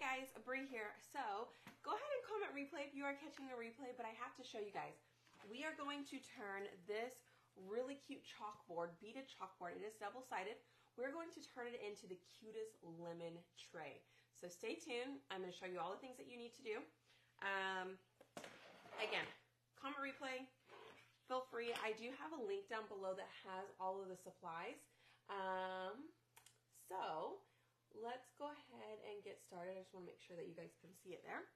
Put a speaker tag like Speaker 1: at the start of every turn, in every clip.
Speaker 1: guys, Bree here. So go ahead and comment replay if you are catching the replay, but I have to show you guys. We are going to turn this really cute chalkboard, beaded chalkboard, it is double-sided. We're going to turn it into the cutest lemon tray. So stay tuned. I'm going to show you all the things that you need to do. Again, comment replay, feel free. I do have a link down below that has all of the supplies. So let's go ahead and get started. I just want to make sure that you guys can see it there.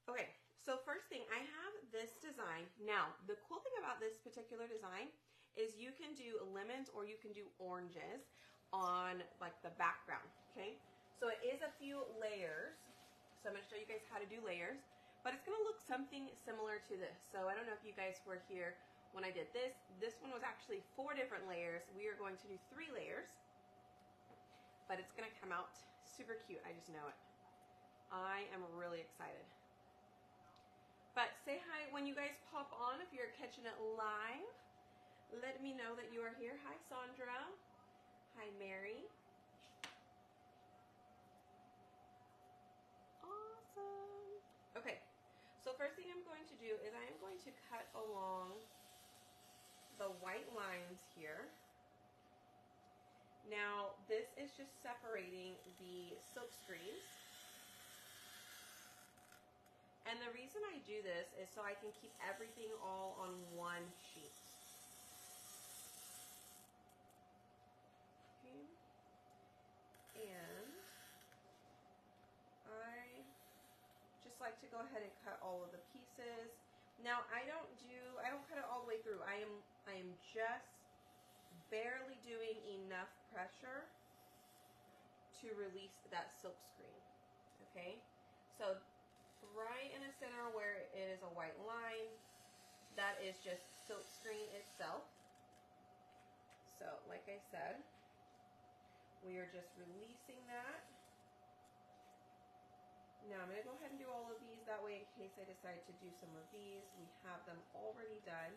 Speaker 1: Okay, so first thing, I have this design. Now, the cool thing about this particular design is you can do lemons or you can do oranges on like the background, okay? So it is a few layers. So I'm going to show you guys how to do layers, but it's going to look something similar to this. So I don't know if you guys were here when I did this. This one was actually 4 different layers. We are going to do 3 layers, but it's going to come out super cute. I just know it. I am really excited. But say hi when you guys pop on if you're catching it live. Let me know that you are here. Hi, Sandra. Hi, Mary. Awesome. Okay, so first thing I'm going to do is I am going to cut along the white lines here. Now, this is just separating the silk screens. And the reason I do this is so I can keep everything all on one sheet. Okay. And I just like to go ahead and cut all of the pieces. Now I don't cut it all the way through. I am just barely doing enough pressure to release that silk screen. Okay? So right in the center where it is a white line, that is just silk screen itself. So like I said, we are just releasing that. Now I'm going to go ahead and do all of these, that way in case I decide to do some of these, we have them already done.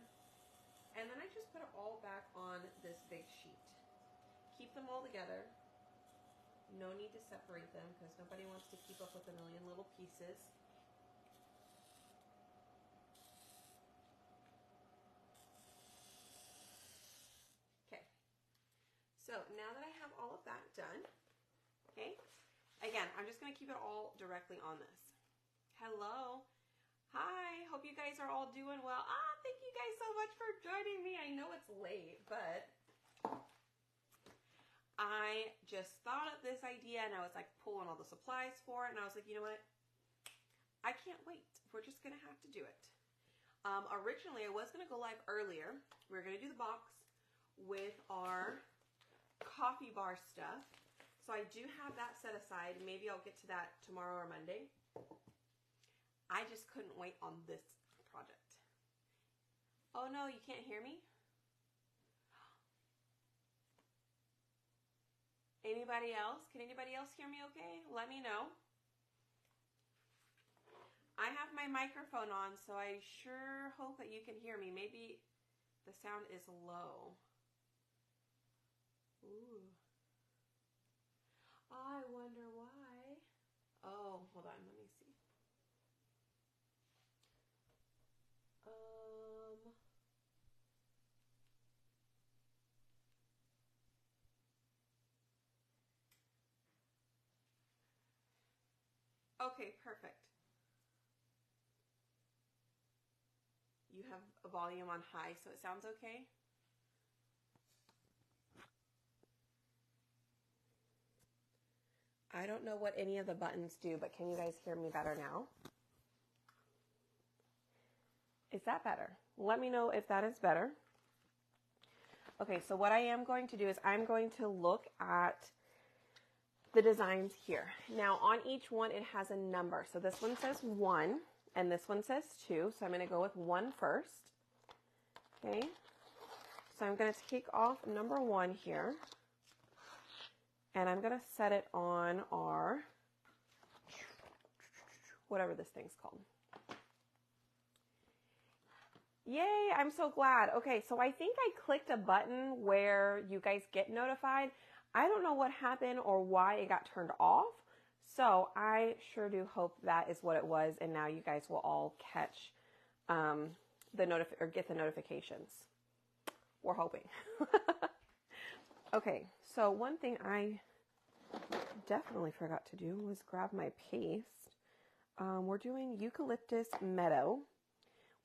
Speaker 1: And then I just put it all back on this big sheet. Keep them all together. No need to separate them because nobody wants to keep up with a million little pieces. Okay, so now that I have all of that done, okay, again, I'm just going to keep it all directly on this. Hello. Hi. Hope you guys are all doing well. Thank you guys so much for joining me. I know it's late, but I just thought of this idea and I was like pulling all the supplies for it. And I was like, you know what? I can't wait. We're just going to have to do it. Originally, I was going to go live earlier. We were going to do the box with our coffee bar stuff. So I do have that set aside. Maybe I'll get to that tomorrow or Monday. I just couldn't wait on this project. Oh no, you can't hear me? Anybody else? Can anybody else hear me okay? Let me know. I have my microphone on, so I sure hope that you can hear me. Maybe the sound is low. Ooh. I wonder why. Oh, hold on, let me see. Okay, perfect. You have a volume on high, so it sounds okay? I don't know what any of the buttons do, but can you guys hear me better now? Is that better? Let me know if that is better. Okay, so what I am going to do is I'm going to look at the designs here. Now on each one it has a number. So this one says 1 and this one says 2. So I'm going to go with 1 first. Okay, so I'm going to take off number 1 here. And I'm going to set it on our, whatever this thing's called. Yay, I'm so glad. Okay, so I think I clicked a button where you guys get notified. I don't know what happened or why it got turned off, So I sure do hope that is what it was, and now you guys will all catch get the notifications. We're hoping. Okay, so one thing I definitely forgot to do was grab my paste. We're doing Eucalyptus Meadow.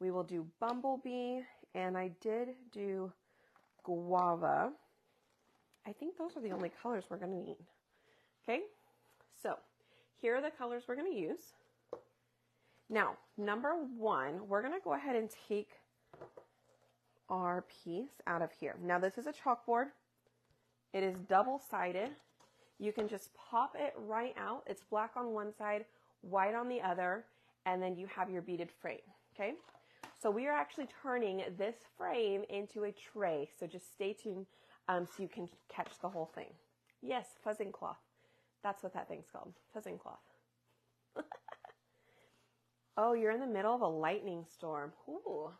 Speaker 1: We will do Bumblebee, and I did do Guava. I think those are the only colors we're going to need. Okay, so here are the colors we're going to use. Now, number one, we're going to go ahead and take our piece out of here. Now, this is a chalkboard. It is double-sided. You can just pop it right out. It's black on one side, white on the other, and then you have your beaded frame, okay? So we are actually turning this frame into a tray, so just stay tuned so you can catch the whole thing. Yes, fuzzing cloth. That's what that thing's called, fuzzing cloth. Oh, you're in the middle of a lightning storm. Ooh.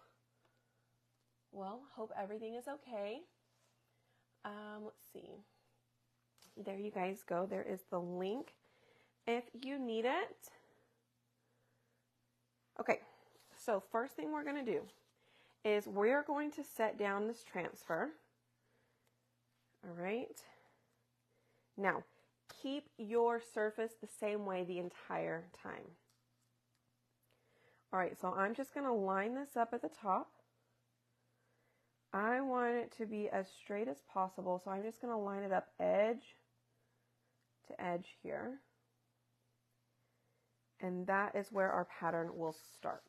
Speaker 1: Well, hope everything is okay. Let's see. There you guys go. There is the link if you need it. Okay, so first thing we're going to do is we're going to set down this transfer. All right. Now, keep your surface the same way the entire time. All right, so I'm just going to line this up at the top. I want it to be as straight as possible, so I'm just going to line it up edge to edge here. And that is where our pattern will start.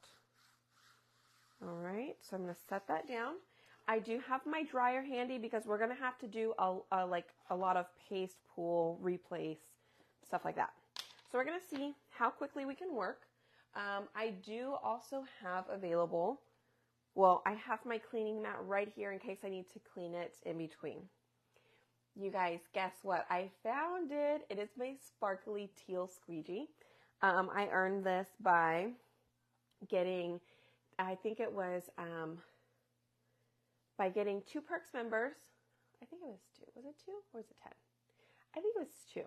Speaker 1: All right, so I'm going to set that down. I do have my dryer handy because we're going to have to do a lot of paste, pull, replace, stuff like that. So we're going to see how quickly we can work. I do also have available, well, I have my cleaning mat right here in case I need to clean it in between. You guys, guess what? I found it. It is my sparkly teal squeegee. I earned this by getting, I think it was, by getting 2 Perks members. I think it was 2. Was it 2 or was it 10? I think it was 2.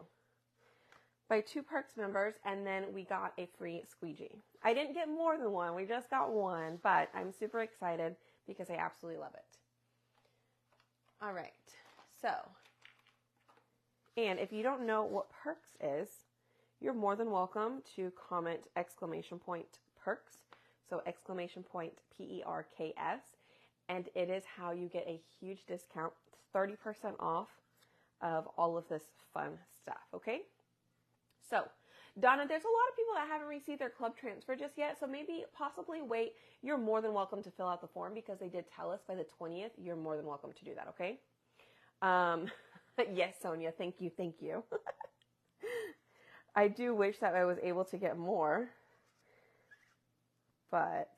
Speaker 1: By 2 Perks members, and then we got a free squeegee. I didn't get more than one. We just got one, but I'm super excited because I absolutely love it. All right, so, and if you don't know what Perks is, you're more than welcome to comment !Perks, so !PERKS, and it is how you get a huge discount, 30% off of all of this fun stuff, okay? So, Donna, there's a lot of people that haven't received their club transfer just yet, so maybe possibly wait. You're more than welcome to fill out the form because they did tell us by the 20th. You're more than welcome to do that, okay? Yes, Sonia, thank you, thank you. I do wish that I was able to get more, but,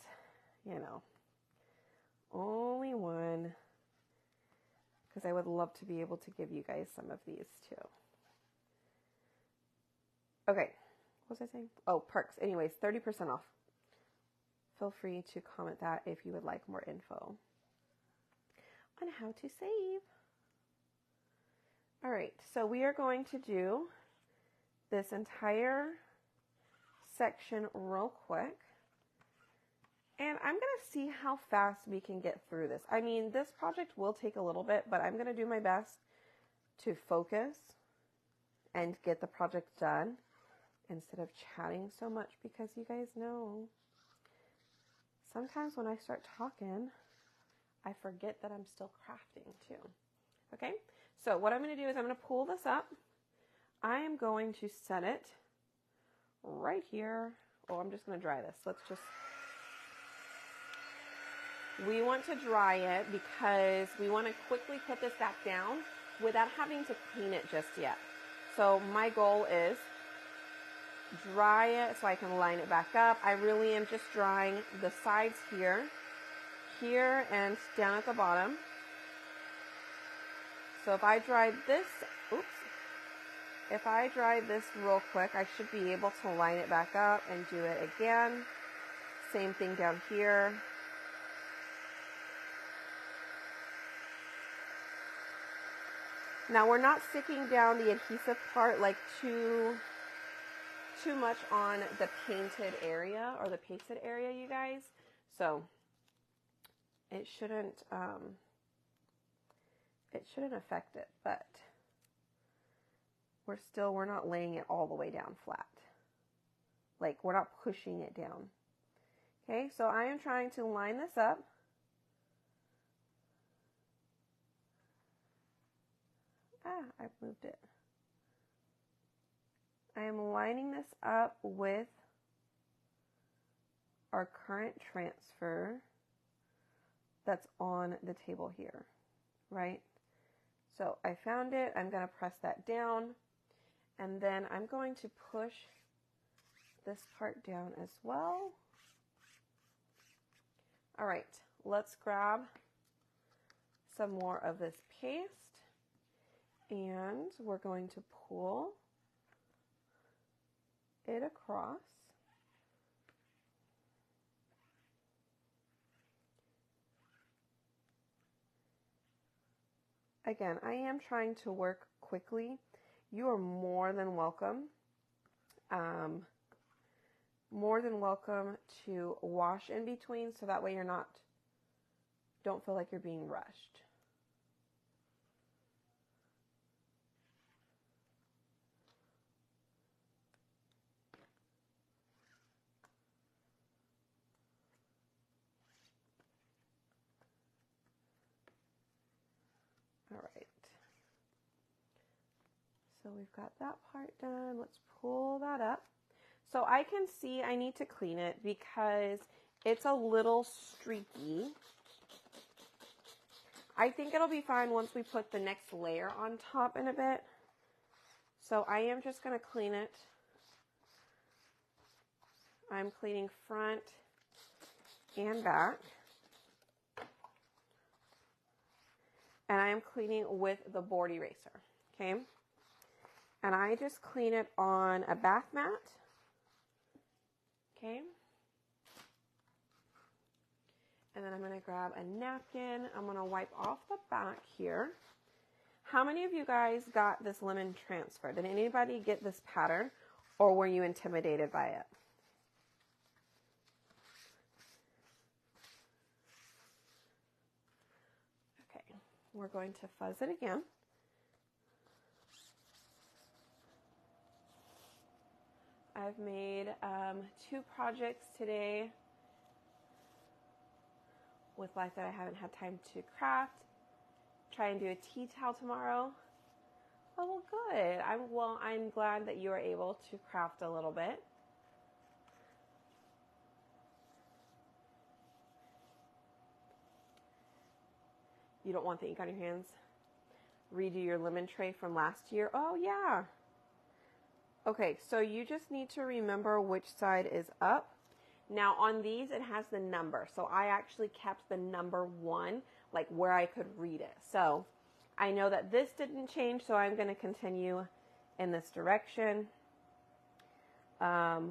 Speaker 1: you know, only one, because I would love to be able to give you guys some of these too. Okay, what was I saying? Oh, Perks. Anyways, 30% off. Feel free to comment that if you would like more info on how to save. All right, so we are going to do this entire section real quick. And I'm going to see how fast we can get through this. I mean, this project will take a little bit, but I'm going to do my best to focus and get the project done instead of chatting so much, because you guys know sometimes when I start talking, I forget that I'm still crafting too. Okay, so what I'm going to do is I'm going to pull this up. I am going to set it right here. Oh, I'm just going to dry this. We want to dry it because we want to quickly put this back down without having to clean it just yet. So my goal is dry it so I can line it back up. I really am just drying the sides here, and down at the bottom. So if I dry this, if I dry this real quick, I should be able to line it back up and do it again. Same thing down here. Now we're not sticking down the adhesive part like too too much on the painted area or the pasted area, you guys. So it shouldn't affect it, but we're not laying it all the way down flat. Like, we're not pushing it down. Okay, so I am trying to line this up. I've moved it. I am lining this up with our current transfer that's on the table here, right? So I found it. I'm going to press that down, and then I'm going to push this part down as well. All right, let's grab some more of this paste, and we're going to pull it across. Again, I am trying to work quickly. You are more than welcome to wash in between, so that way don't feel like you're being rushed. All right. So we've got that part done. Let's pull that up. So I can see I need to clean it because it's a little streaky. I think it'll be fine once we put the next layer on top in a bit. So I am just going to clean it. I'm cleaning front and back. And I am cleaning with the board eraser, okay? And I just clean it on a bath mat, okay? And then I'm going to grab a napkin. I'm going to wipe off the back here. How many of you guys got this lemon transfer? Did anybody get this pattern, or were you intimidated by it? Okay, we're going to fuzz it again. I've made 2 projects today with life that I haven't had time to craft. Try and do a tea towel tomorrow. Oh, well, good. I'm glad that you are able to craft a little bit. You don't want the ink on your hands? Redo your lemon tray from last year? Oh, yeah. Okay, so you just need to remember which side is up. Now on these, it has the number. So I actually kept the number 1, like where I could read it. So I know that this didn't change, so I'm going to continue in this direction. Let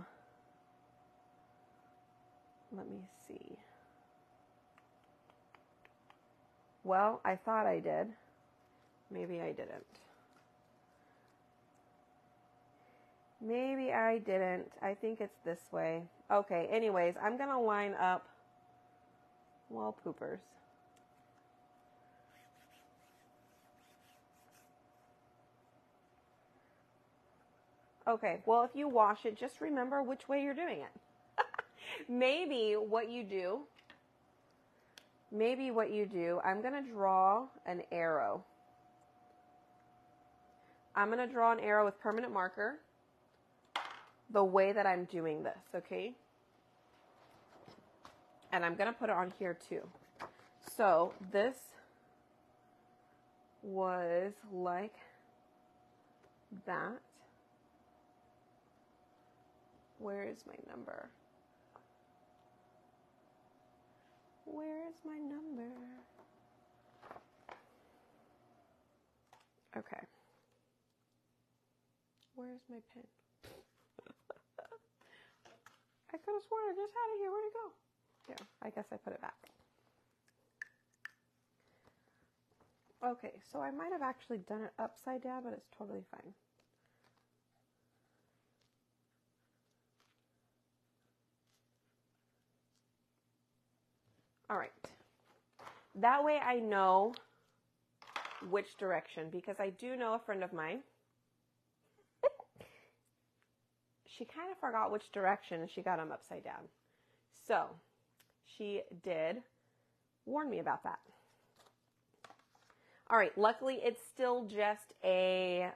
Speaker 1: me see. Well, I thought I did. Maybe I didn't. Maybe I didn't. I think it's this way. Okay, anyways, I'm going to line up, well, poopers. Okay, well, if you wash it, just remember which way you're doing it. Maybe what you do, I'm going to draw an arrow. I'm going to draw an arrow with permanent marker the way that I'm doing this, okay? And I'm going to put it on here too. So this was like that. Where is my number? Where is my number? Okay. Where's my pen? I could have sworn I just had it here. Where'd it go? Yeah, I guess I put it back. Okay, so I might have actually done it upside down, but it's totally fine. All right. That way I know which direction, because I do know a friend of mine, she kind of forgot which direction and she got them upside down. So she did warn me about that. All right, luckily it's still just a,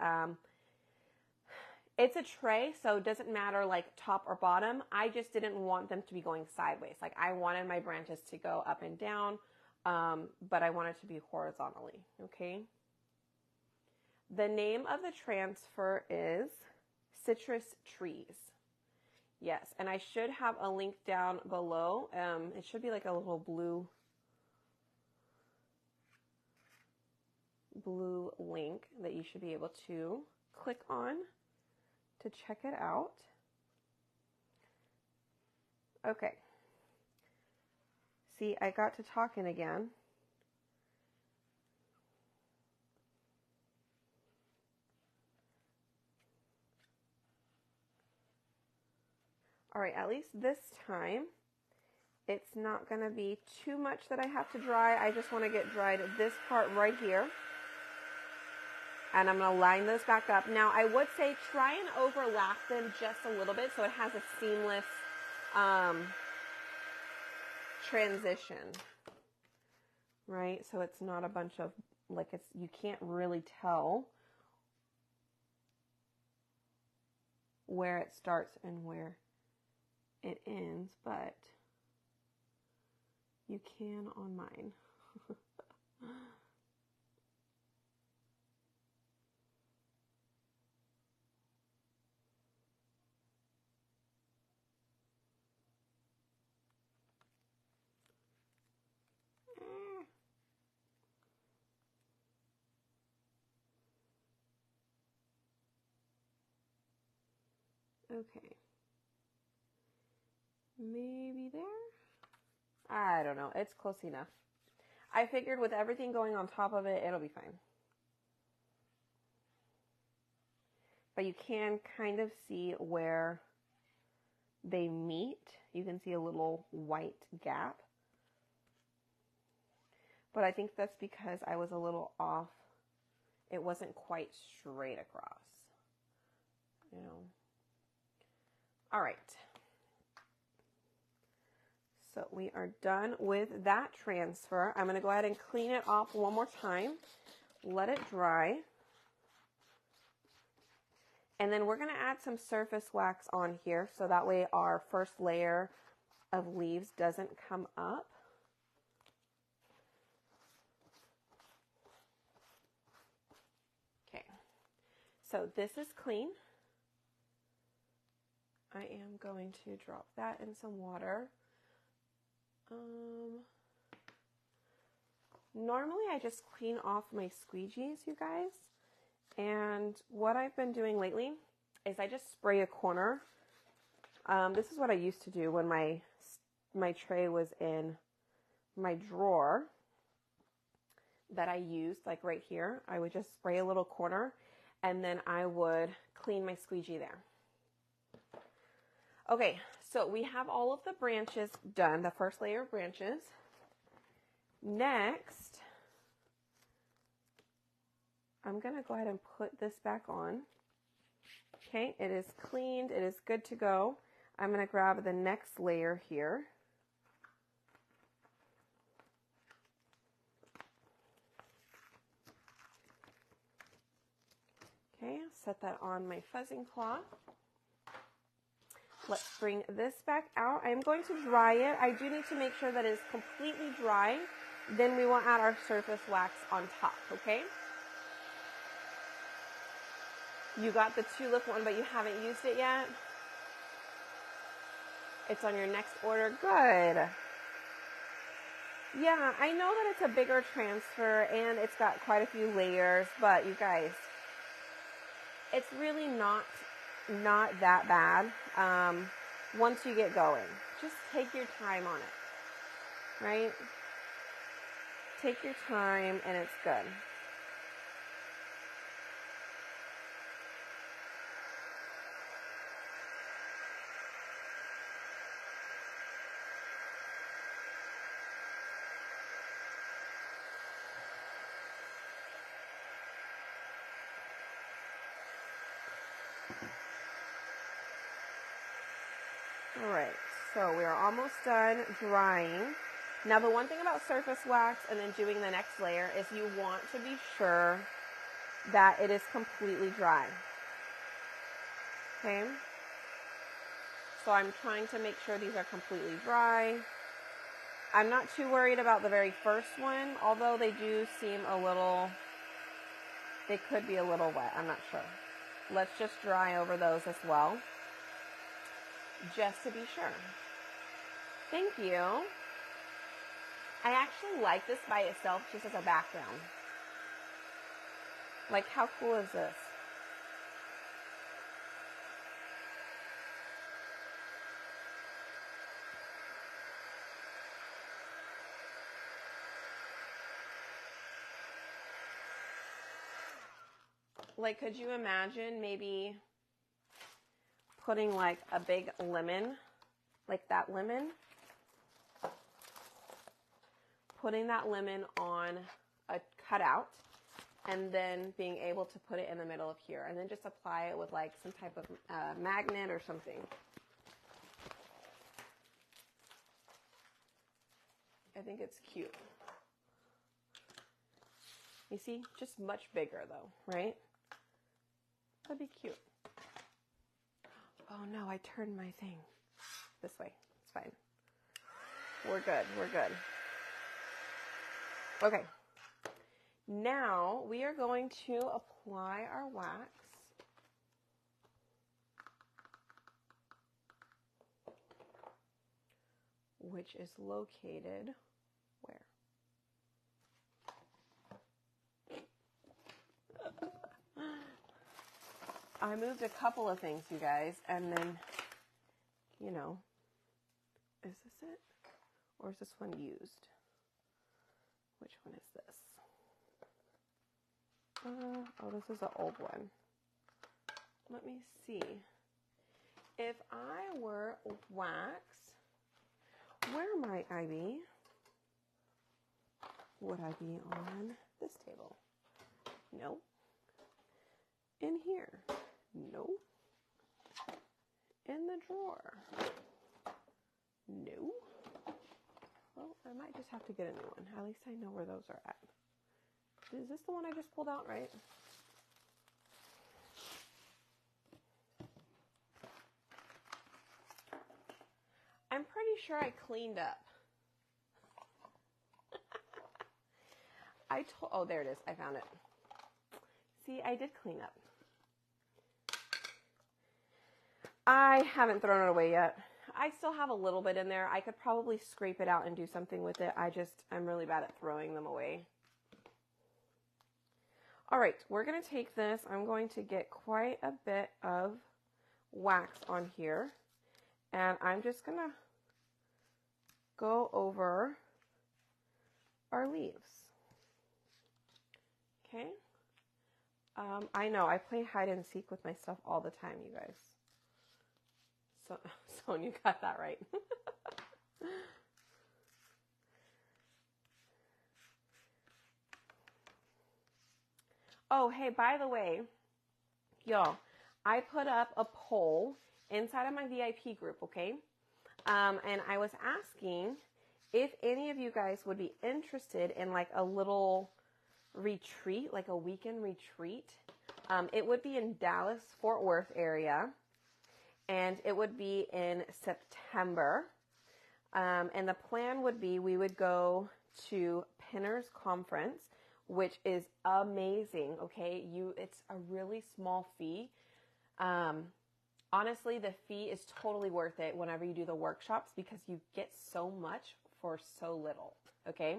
Speaker 1: it's a tray, so it doesn't matter like top or bottom. I just didn't want them to be going sideways. Like I wanted my branches to go up and down, but I want it to be horizontally, okay? The name of the transfer is Citrus Trees. Yes, and I should have a link down below. It should be like a little blue link that you should be able to click on to check it out. Okay. See, I got to talking again. All right, at least this time, it's not going to be too much that I have to dry. I just want to get dried this part right here. And I'm going to line those back up. Now, I would say try and overlap them just a little bit so it has a seamless transition, right? So it's not a bunch of, like, you can't really tell where it starts and where it ends, but you can on mine. Okay. Maybe there? I don't know. It's close enough. I figured with everything going on top of it, it'll be fine. But you can kind of see where they meet. You can see a little white gap. But I think that's because I was a little off. It wasn't quite straight across. You know. All right. So we are done with that transfer. I'm going to go ahead and clean it off one more time. Let it dry. And then we're going to add some surface wax on here so that way our first layer of leaves doesn't come up. Okay. So this is clean. I am going to drop that in some water. Normally I just clean off my squeegees, you guys. And what I've been doing lately is I just spray a corner. This is what I used to do when my tray was in my drawer that I used, like right here. I would just spray a little corner and then I would clean my squeegee there. Okay, so we have all of the branches done, the first layer of branches. Next, I'm going to go ahead and put this back on. Okay, it is cleaned. It is good to go. I'm going to grab the next layer here. Okay, set that on my fuzzing cloth. Let's bring this back out. I am going to dry it. I do need to make sure that it is completely dry. Then we will add our surface wax on top, okay? You got the tulip one, but you haven't used it yet? It's on your next order. Good. Yeah, I know that it's a bigger transfer and it's got quite a few layers, but you guys, it's really not that bad once you get going. Just take your time on it, right? Take your time and it's good. All right, so we are almost done drying. Now, the one thing about surface wax and then doing the next layer is you want to be sure that it is completely dry. Okay? So I'm trying to make sure these are completely dry. I'm not too worried about the very first one, although they do seem a little, they could be a little wet. I'm not sure. Let's just dry over those as well, just to be sure. Thank you. I actually like this by itself just as a background. Like, how cool is this? Like, could you imagine maybe putting like a big lemon, like that lemon, putting that lemon on a cutout, and then being able to put it in the middle of here, and then just apply it with like some type of magnet or something. I think it's cute. You see, just much bigger though, right? That'd be cute. Oh no, I turned my thing this way. It's fine. We're good. We're good. Okay. Now we are going to apply our wax. Which is located where? I moved a couple of things, you guys, and then, you know, is this it? Or is this one used? Which one is this? Oh, this is an old one. Let me see. If I were wax, where might I be? Would I be on this table? No. In here? No. In the drawer? No. Well, I might just have to get a new one. At least I know where those are at. Is this the one I just pulled out, right? I'm pretty sure I cleaned up. Oh, there it is. I found it. See, I did clean up. I haven't thrown it away yet. I still have a little bit in there. I could probably scrape it out and do something with it. I'm really bad at throwing them away. All right, we're going to take this. I'm going to get quite a bit of wax on here. And I'm just going to go over our leaves. Okay? I know, I play hide and seek with my stuff all the time, you guys. So, Sonia got that right. Oh, hey, by the way, y'all, I put up a poll inside of my VIP group, okay? And I was asking if any of you guys would be interested in like a little retreat, like a weekend retreat. It would be in Dallas, Fort Worth area, and it would be in September. And the plan would be we would go to Pinners Conference, which is amazing, okay? It's a really small fee. Honestly, the fee is totally worth it whenever you do the workshops because you get so much for so little, okay?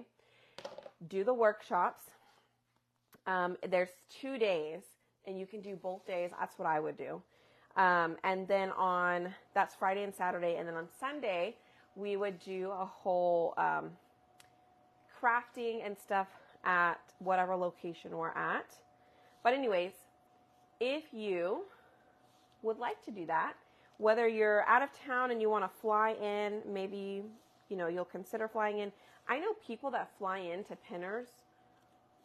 Speaker 1: Do the workshops. There's 2 days, and you can do both days. That's what I would do. And then that's Friday and Saturday, and then on Sunday, we would do a whole crafting and stuff at whatever location we're at. But anyways, if you would like to do that, whether you're out of town and you want to fly in, maybe, you'll consider flying in. I know people that fly into Pinners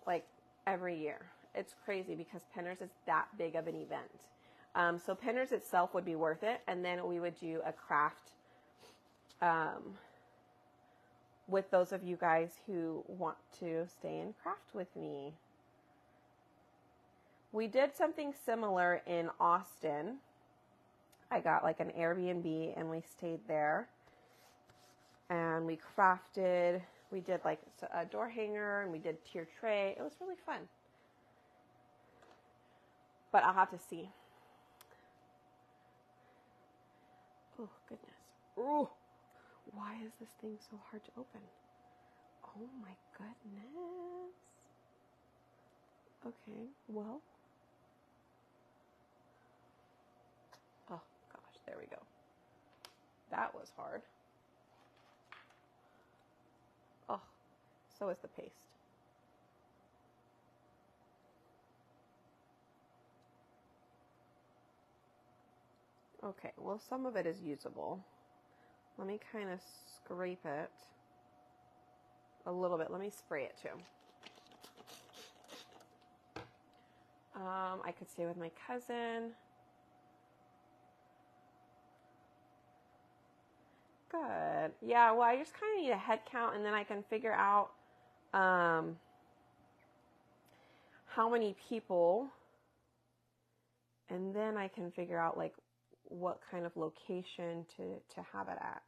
Speaker 1: like every year. It's crazy because Pinners is that big of an event. So Pinners itself would be worth it. And then we would do a craft with those of you guys who want to stay and craft with me. We did something similar in Austin. I got like an Airbnb and we stayed there. And we crafted, we did like a door hanger and we did tier tray. It was really fun. But I'll have to see. Oh, goodness. Oh, why is this thing so hard to open? Oh my goodness. Okay, well. Oh gosh, there we go. That was hard. Oh, so is the paste. Okay, well, some of it is usable. Let me kind of scrape it a little bit. Let me spray it too. I could stay with my cousin. Good. Yeah, well, I just kind of need a head count and then I can figure out how many people, and then I can figure out like what kind of location to have it at.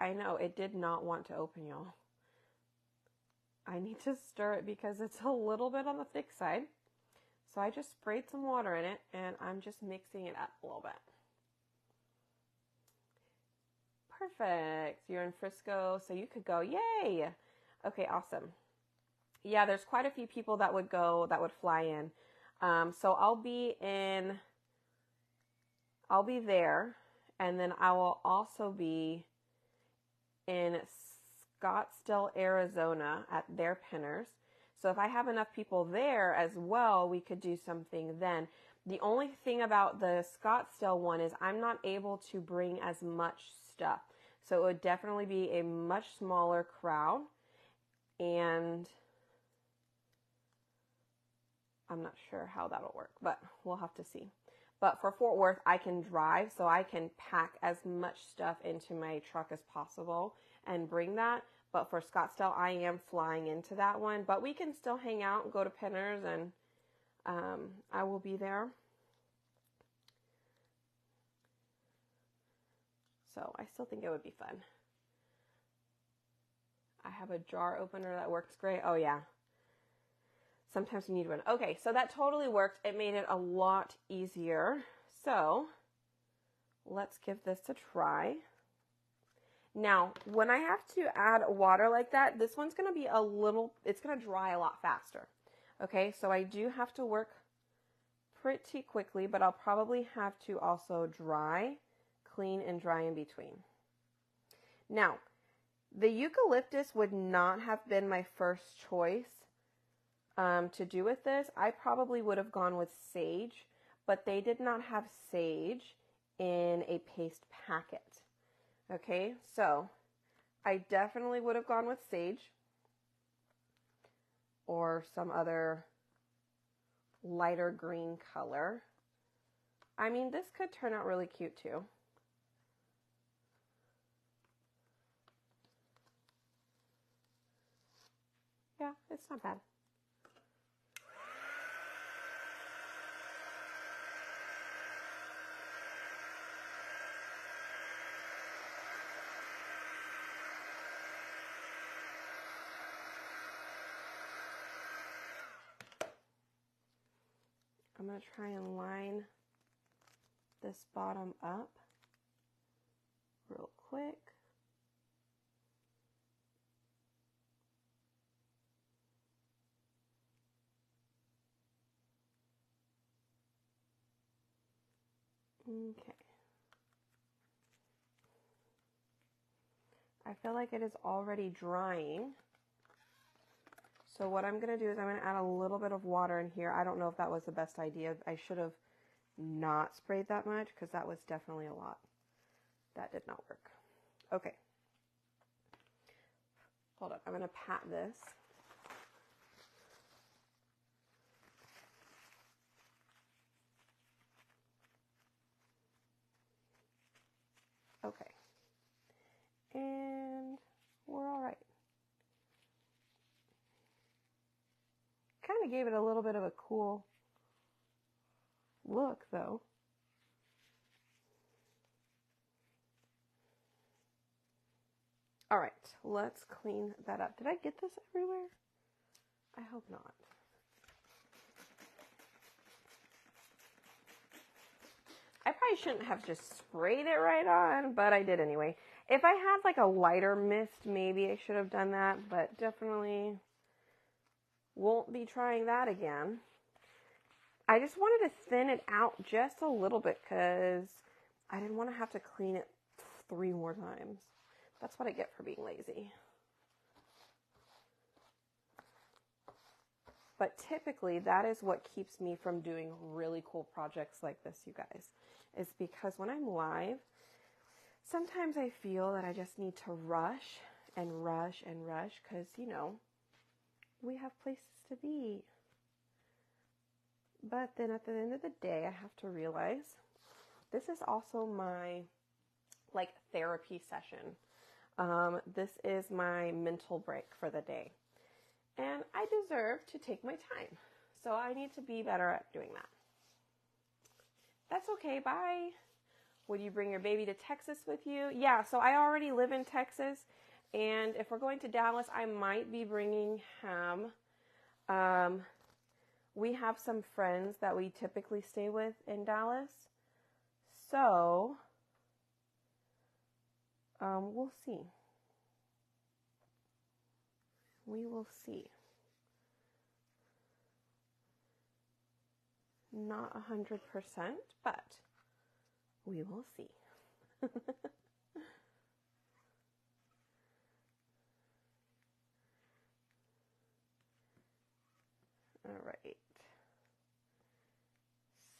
Speaker 1: I know, it did not want to open, y'all. I need to stir it because it's a little bit on the thick side. So I just sprayed some water in it and I'm just mixing it up a little bit. Perfect. You're in Frisco, so you could go. Yay! Okay, awesome. Yeah, there's quite a few people that would go, that would fly in. So I'll be there, and then I will also be in Scottsdale, Arizona at their Pinners. So if I have enough people there as well, we could do something then. The only thing about the Scottsdale one is I'm not able to bring as much stuff. So it would definitely be a much smaller crowd, and I'm not sure how that'll work, but we'll have to see. But for Fort Worth, I can drive, so I can pack as much stuff into my truck as possible and bring that. But for Scottsdale, I am flying into that one. But we can still hang out and go to Pinners, and I will be there. So I still think it would be fun. I have a jar opener that works great. Oh, yeah. Sometimes you need one. Okay, so that totally worked. It made it a lot easier. So let's give this a try. Now, when I have to add water like that, this one's going to be it's going to dry a lot faster. Okay, so I do have to work pretty quickly, but I'll probably have to also dry, clean, and dry in between. Now, the eucalyptus would not have been my first choice to do with this. I probably would have gone with sage, but they did not have sage in a paste packet. Okay, so I definitely would have gone with sage or some other lighter green color. I mean, this could turn out really cute too. Yeah, it's not bad. I'm going to try and line this bottom up real quick. Okay. I feel like it is already drying. So what I'm going to do is I'm going to add a little bit of water in here. I don't know if that was the best idea. I should have not sprayed that much because that was definitely a lot. That did not work. Okay. Hold on. I'm going to pat this. Okay. And we're all right. Kind of gave it a little bit of a cool look, though. All right, let's clean that up. Did I get this everywhere? I hope not. I probably shouldn't have just sprayed it right on, but I did anyway. If I had like a lighter mist, maybe I should have done that, but definitely won't be trying that again. I just wanted to thin it out just a little bit because I didn't want to have to clean it 3 more times. That's what I get for being lazy. But typically, that is what keeps me from doing really cool projects like this, you guys. Is because when I'm live, sometimes I feel that I just need to rush and rush and rush because, you know, we have places to be. But then at the end of the day, I have to realize this is also my, like, therapy session. This is my mental break for the day. And I deserve to take my time. So I need to be better at doing that. That's okay, bye. Would you bring your baby to Texas with you? Yeah, so I already live in Texas. And if we're going to Dallas, I might be bringing Ham. We have some friends that we typically stay with in Dallas. So, we'll see. We will see. Not 100%, but we will see. All right.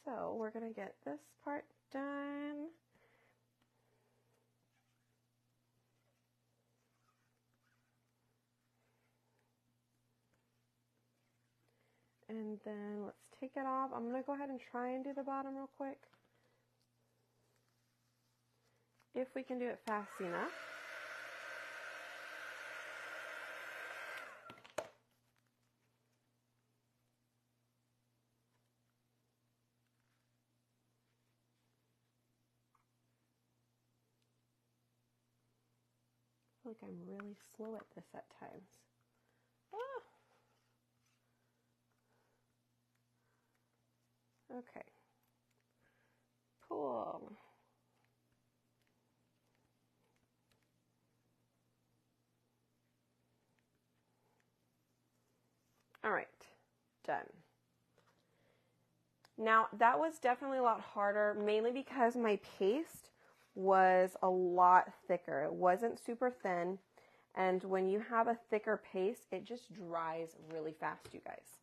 Speaker 1: So we're going to get this part done. And then let's take it off. I'm going to go ahead and try and do the bottom real quick. If we can do it fast enough. I feel like I'm really slow at this at times. Ah. Okay. Pull. All right, done. Now, that was definitely a lot harder, mainly because my paste was a lot thicker. It wasn't super thin, and when you have a thicker paste, it just dries really fast, you guys.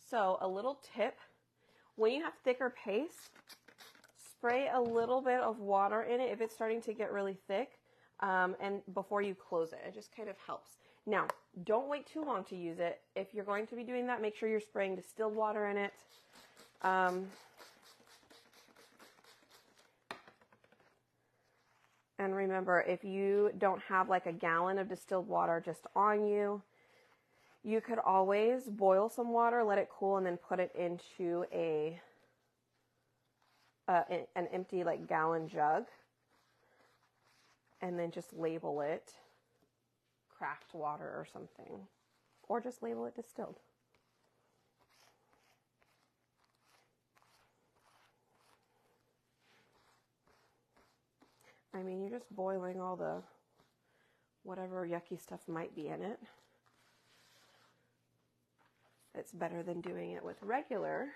Speaker 1: So, a little tip, when you have thicker paste, spray a little bit of water in it if it's starting to get really thick, and before you close it. It just kind of helps. Now, don't wait too long to use it. If you're going to be doing that, make sure you're spraying distilled water in it. And remember, if you don't have like a gallon of distilled water just on you, you could always boil some water, let it cool, and then put it into an empty like gallon jug, and then just label it craft water or something, or just label it distilled. I mean, you're just boiling all the whatever yucky stuff might be in it. It's better than doing it with regular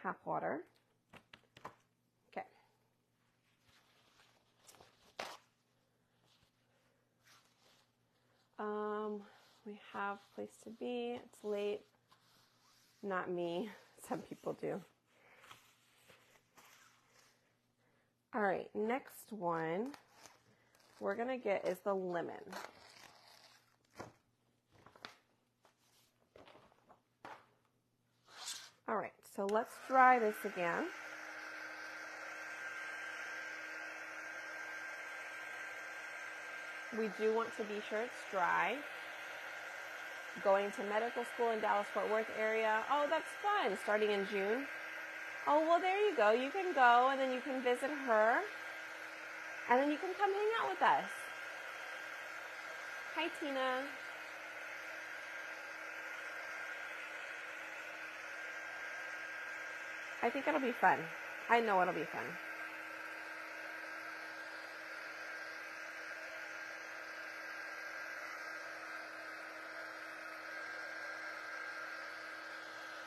Speaker 1: tap water. Okay. We have a place to be. It's late. Not me. Some people do. All right, next one we're going to get is the lemon. All right, so let's dry this again. We do want to be sure it's dry. Going to medical school in Dallas-Fort Worth area. Oh, that's fun. Starting in June. Oh, well, there you go. You can go, and then you can visit her. And then you can come hang out with us. Hi, Tina. I think it'll be fun. I know it'll be fun.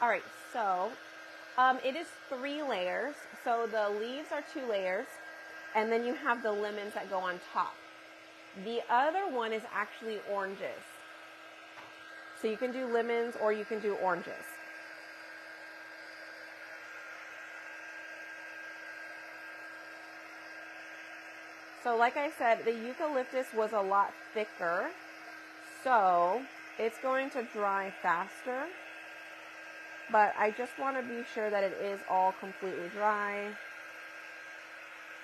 Speaker 1: All right, so it is 3 layers. So the leaves are 2 layers, and then you have the lemons that go on top. The other one is actually oranges. So you can do lemons or you can do oranges. So like I said, the eucalyptus was a lot thicker, so it's going to dry faster. But I just want to be sure that it is all completely dry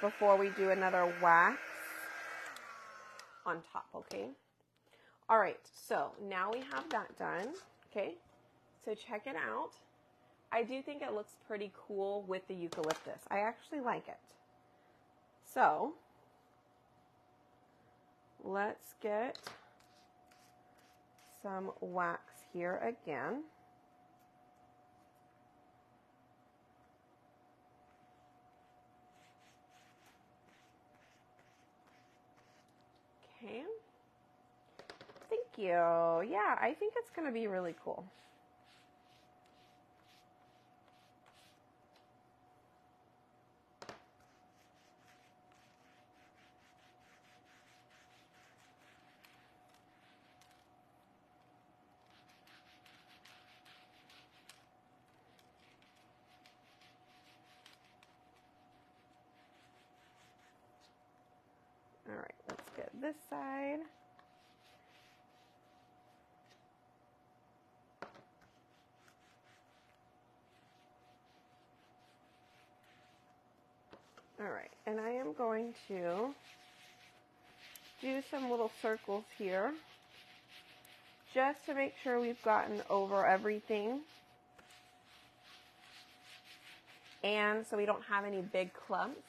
Speaker 1: before we do another wax on top, okay? All right, so now we have that done, okay? So check it out. I do think it looks pretty cool with the eucalyptus. I actually like it. So let's get some wax here again. Okay. Thank you. Yeah, I think it's going to be really cool. All right, let's get this side. All right, and I am going to do some little circles here just to make sure we've gotten over everything and so we don't have any big clumps.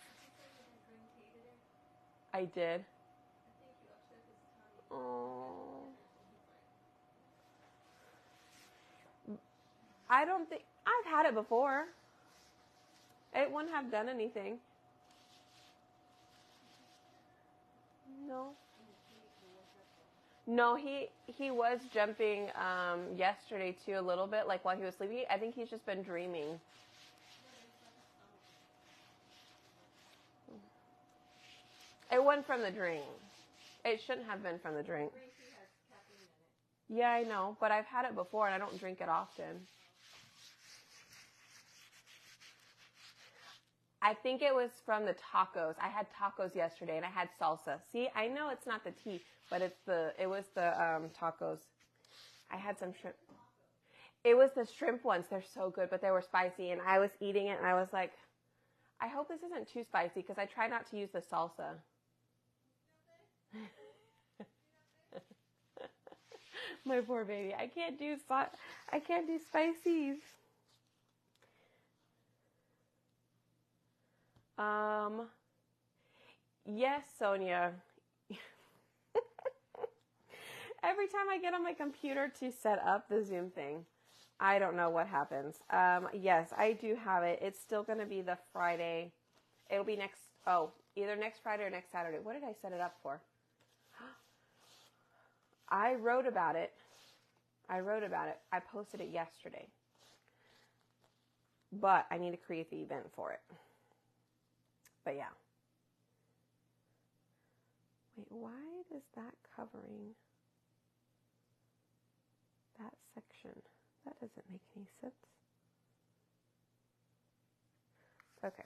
Speaker 1: I did. Oh. I don't think, I've had it before. It wouldn't have done anything. No. No, he was jumping yesterday too a little bit, like while he was sleeping. I think he's just been dreaming. It wasn't from the drink. It shouldn't have been from the drink. Yeah, I know, but I've had it before and I don't drink it often. I think it was from the tacos. I had tacos yesterday and I had salsa. See, I know it's not the tea, but it was the tacos. I had some shrimp. It was the shrimp ones. They're so good, but they were spicy and I was eating it and I was like, I hope this isn't too spicy because I try not to use the salsa. My poor baby. I can't do spices. Yes, Sonia. Every time I get on my computer to set up the Zoom thing, I don't know what happens. Yes, I do have it. It's still going to be the Friday. It'll be either next Friday or next Saturday. What did I set it up for? I wrote about it. I posted it yesterday. But I need to create the event for it. But yeah. Wait, why is that covering that section? That doesn't make any sense. Okay.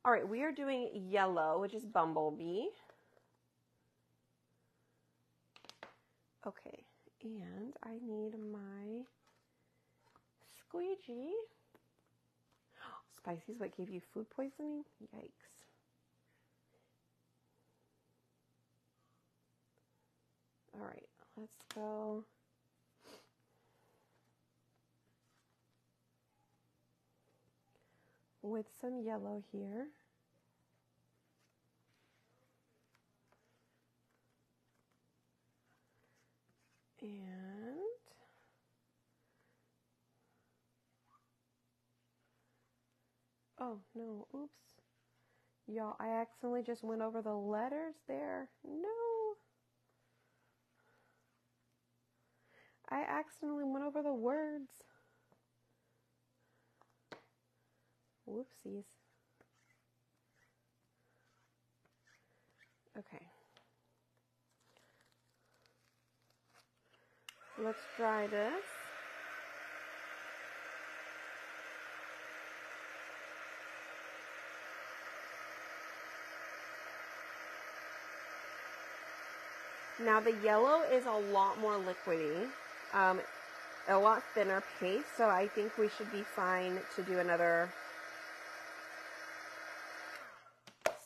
Speaker 1: All right, we are doing yellow, which is Bumblebee. Okay, and I need my squeegee. Spicy's what gave you food poisoning? Yikes. All right, let's go. With some yellow here. And oh no, oops. Y'all, I accidentally just went over the letters there. No. I accidentally went over the words. Whoopsies. Okay. Let's dry this. Now the yellow is a lot more liquidy, a lot thinner paste, so I think we should be fine to do another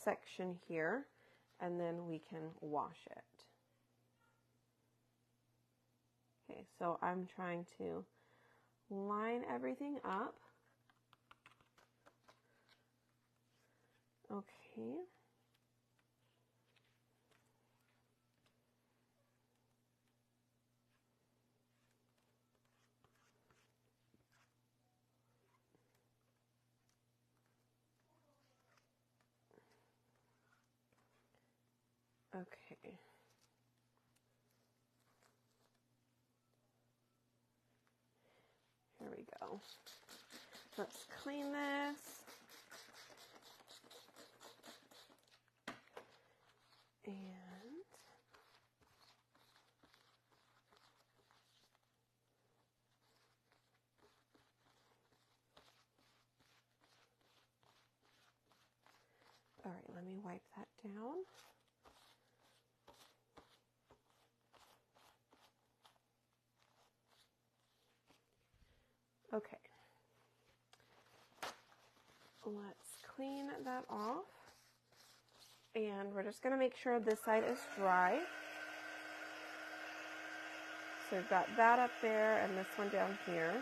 Speaker 1: section here, and then we can wash it. Okay, so I'm trying to line everything up. Okay. Okay. Here we go. Let's clean this. And all right, let me wipe that down. Okay. Let's clean that off. And we're just going to make sure this side is dry. So we've got that up there and this one down here.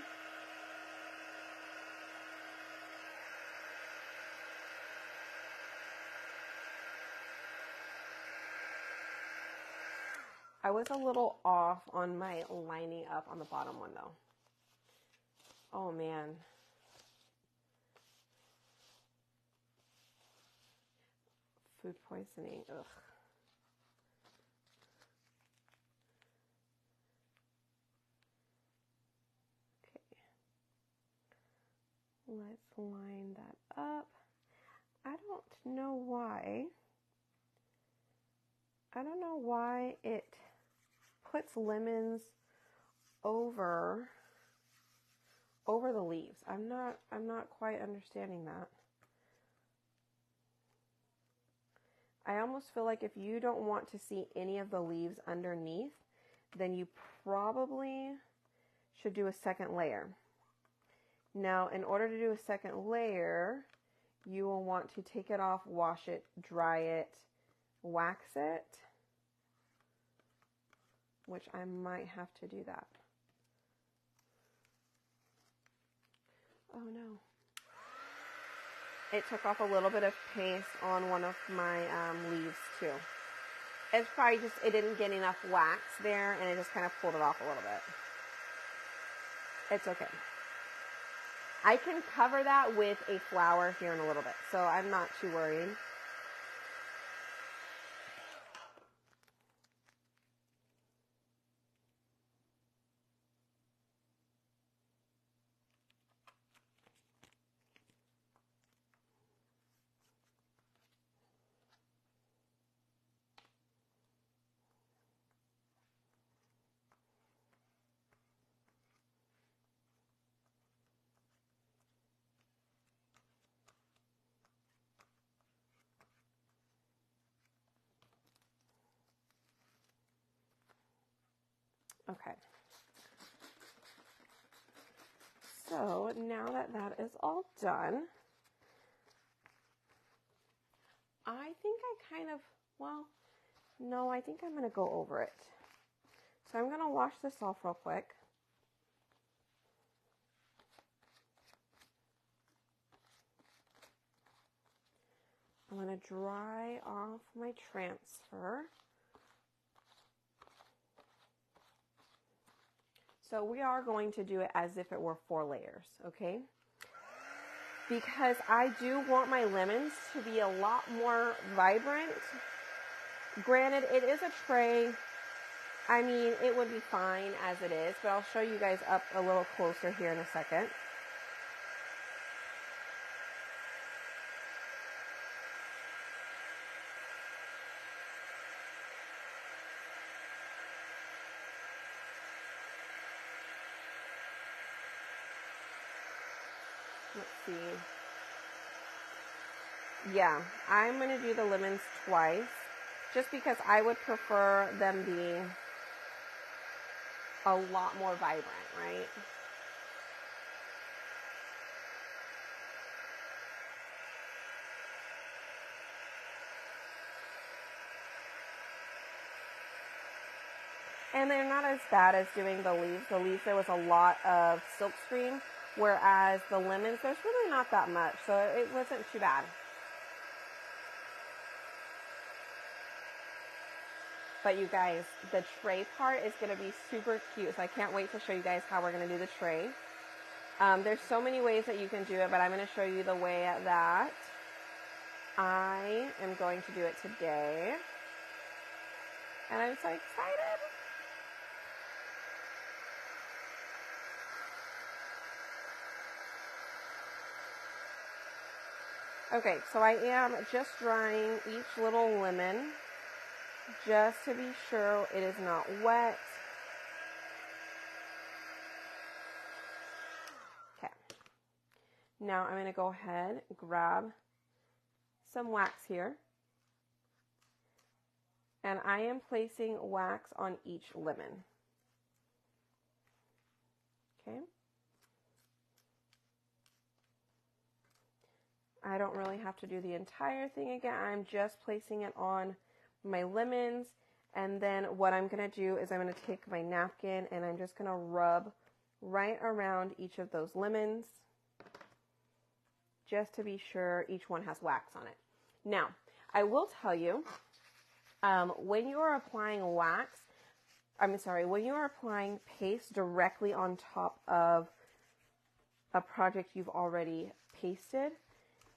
Speaker 1: I was a little off on my lining up on the bottom one though. Oh man. Food poisoning, ugh. Okay. Let's line that up. I don't know why. I don't know why it puts lemons over the leaves. I'm not quite understanding that. I almost feel like if you don't want to see any of the leaves underneath, then you probably should do a second layer. Now, in order to do a second layer, you will want to take it off, wash it, dry it, wax it, which I might have to do that. Oh no. It took off a little bit of paste on one of my leaves too. It's probably just, it didn't get enough wax there and it just kind of pulled it off a little bit. It's okay. I can cover that with a flower here in a little bit, so I'm not too worried. Okay. So now that that is all done, I think I kind of, well, no, I think I'm going to go over it. So I'm going to wash this off real quick. I'm going to dry off my transfer. So we are going to do it as if it were 4 layers, okay? Because I do want my lemons to be a lot more vibrant. Granted, it is a tray. I mean, it would be fine as it is, but I'll show you guys up a little closer here in a second. Let's see. Yeah, I'm going to do the lemons twice, just because I would prefer them being a lot more vibrant, right? And they're not as bad as doing the leaves. The leaves, there was a lot of silkscreen, whereas the lemons, there's really not that much, so it wasn't too bad. But you guys, the tray part is going to be super cute, so I can't wait to show you guys how we're going to do the tray. There's so many ways that you can do it, but I'm going to show you the way that I am going to do it today. And I'm so excited. Okay, so I am just drying each little lemon just to be sure it is not wet. Okay. Now I'm going to go ahead and grab some wax here. And I am placing wax on each lemon. Okay. I don't really have to do the entire thing again. I'm just placing it on my lemons, and then what I'm going to do is I'm going to take my napkin and I'm just going to rub right around each of those lemons just to be sure each one has wax on it. Now, I will tell you, when you are applying when you are applying paste directly on top of a project you've already pasted,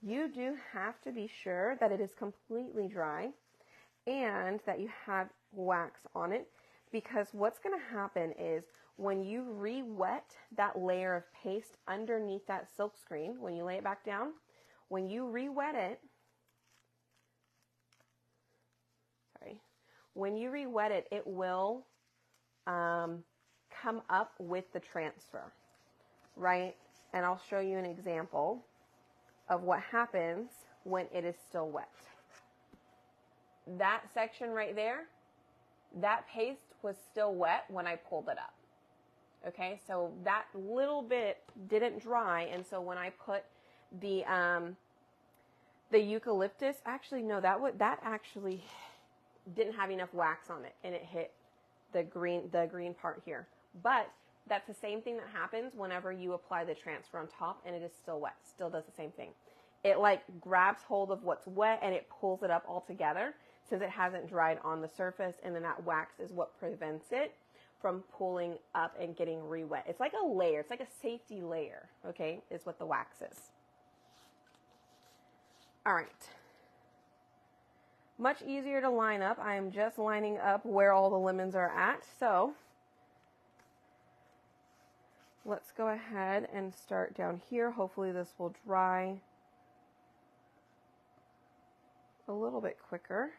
Speaker 1: you do have to be sure that it is completely dry and that you have wax on it, because what's going to happen is when you re-wet that layer of paste underneath that silk screen, when you lay it back down, when you re-wet it, it will come up with the transfer, right? And I'll show you an example of what happens when it is still wet. That section right there, that paste was still wet when I pulled it up. Okay, so that little bit didn't dry, and so when I put the eucalyptus, actually no, that actually didn't have enough wax on it, and it hit the green part here. But that's the same thing that happens whenever you apply the transfer on top and it is still wet. Still does the same thing. It like grabs hold of what's wet and it pulls it up all together since it hasn't dried on the surface, and then that wax is what prevents it from pulling up and getting re-wet. It's like a layer. It's like a safety layer, okay, is what the wax is. All right. Much easier to line up. I am just lining up where all the lemons are at. So let's go ahead and start down here. Hopefully this will dry a little bit quicker.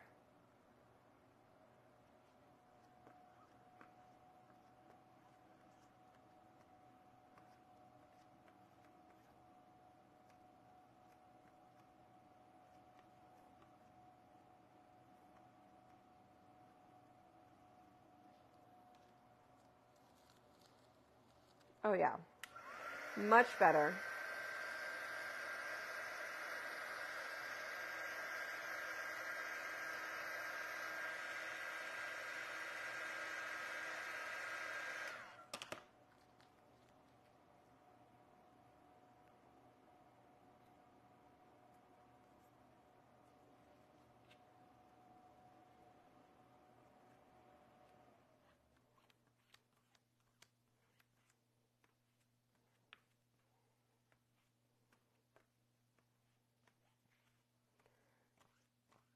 Speaker 1: Oh yeah, much better.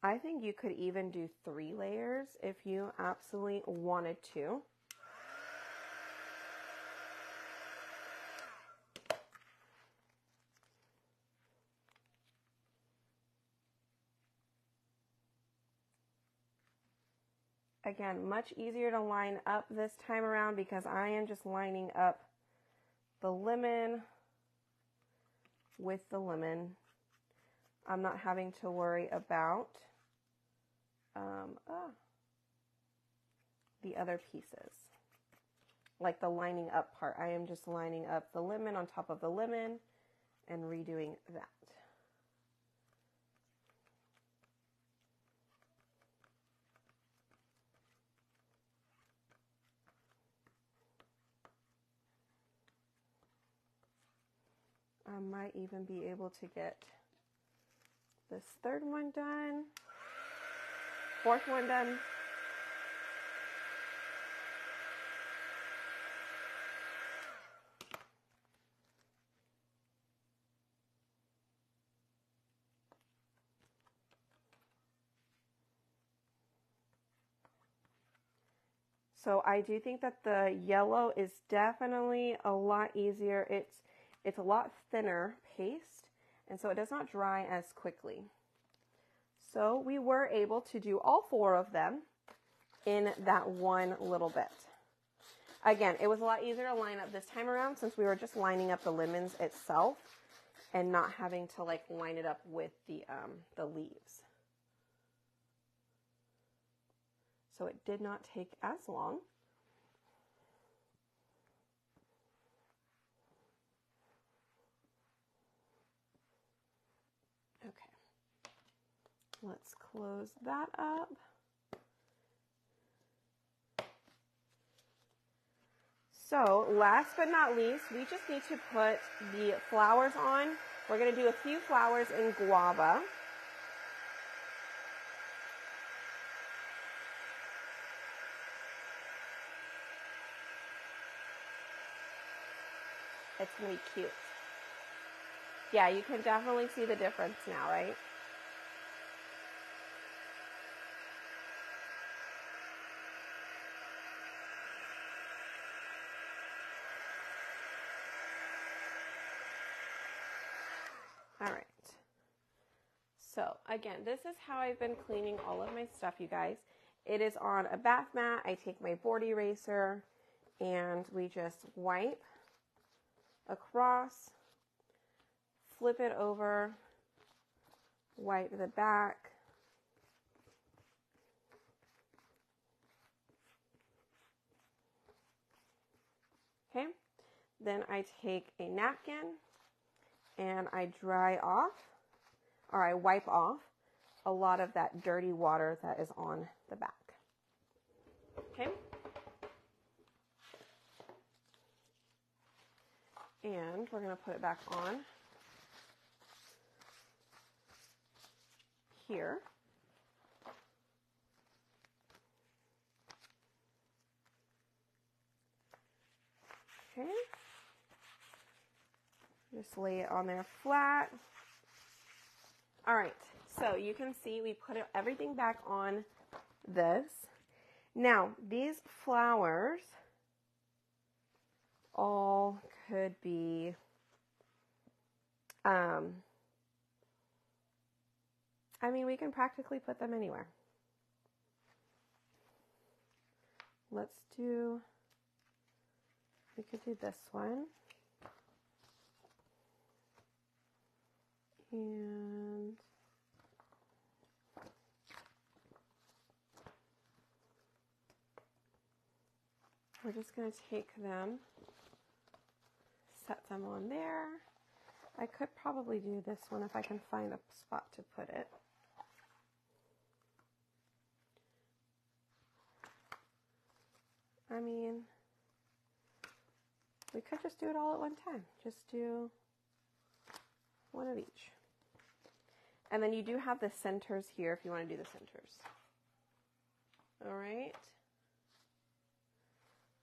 Speaker 1: I think you could even do 3 layers if you absolutely wanted to. Again, much easier to line up this time around because I am just lining up the lemon with the lemon. I'm not having to worry about the other pieces, like the lining up part. I am just lining up the lemon on top of the lemon and redoing that. I might even be able to get this 3rd one done, 4th one done. So I do think that the yellow is definitely a lot easier. It's a lot thinner paste, and so it does not dry as quickly. So we were able to do all 4 of them in that one little bit. Again, it was a lot easier to line up this time around since we were just lining up the lemons itself and not having to like line it up with the leaves. So it did not take as long. Okay, let's close that up. So last but not least, we just need to put the flowers on. We're going to do a few flowers in guava. It's going to be cute. Yeah, you can definitely see the difference now, right? All right. So again, this is how I've been cleaning all of my stuff, you guys. It is on a bath mat. I take my board eraser and we just wipe across, flip it over, wipe the back. Okay, then I take a napkin and I dry off, or I wipe off a lot of that dirty water that is on the back. Okay. And we're going to put it back on here. Okay. Just lay it on there flat. All right. So you can see we put everything back on this. Now, these flowers all could be I mean, we can practically put them anywhere. We could do this one. And we're just going to take them, set them on there. I could probably do this one if I can find a spot to put it. I mean, we could just do it all at one time. Just do one of each. And then you do have the centers here if you want to do the centers. All right.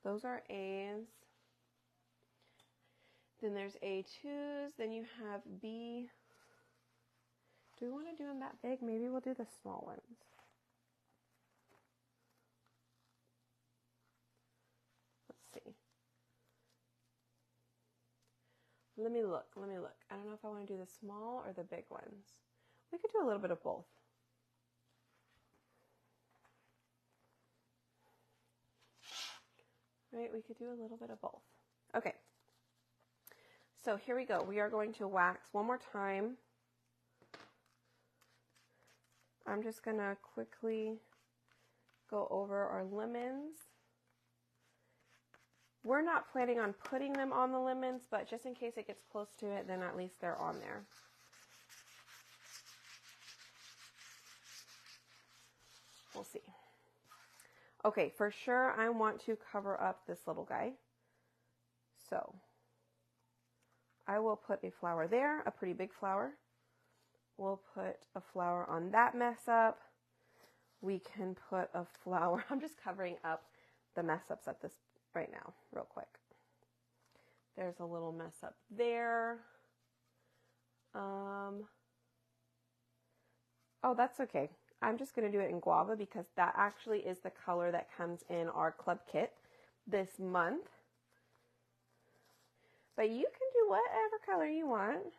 Speaker 1: Those are A's. Then there's A2s. Then you have B Do we want to do them that big? Maybe we'll do the small ones. Let's see. Let me look. I don't know if I want to do the small or the big ones. We could do a little bit of both. Right, we could do a little bit of both. Okay. So here we go. We are going to wax one more time. I'm just going to quickly go over our lemons. We're not planning on putting them on the lemons, but just in case it gets close to it, then at least they're on there. We'll see. Okay, for sure I want to cover up this little guy. So I will put a flower there, a pretty big flower. We'll put a flower on that mess up. We can put a flower. I'm just covering up the mess ups at this right now, real quick. There's a little mess up there. Oh, that's okay. I'm just going to do it in guava because that actually is the color that comes in our club kit this month. But you can do whatever color you want.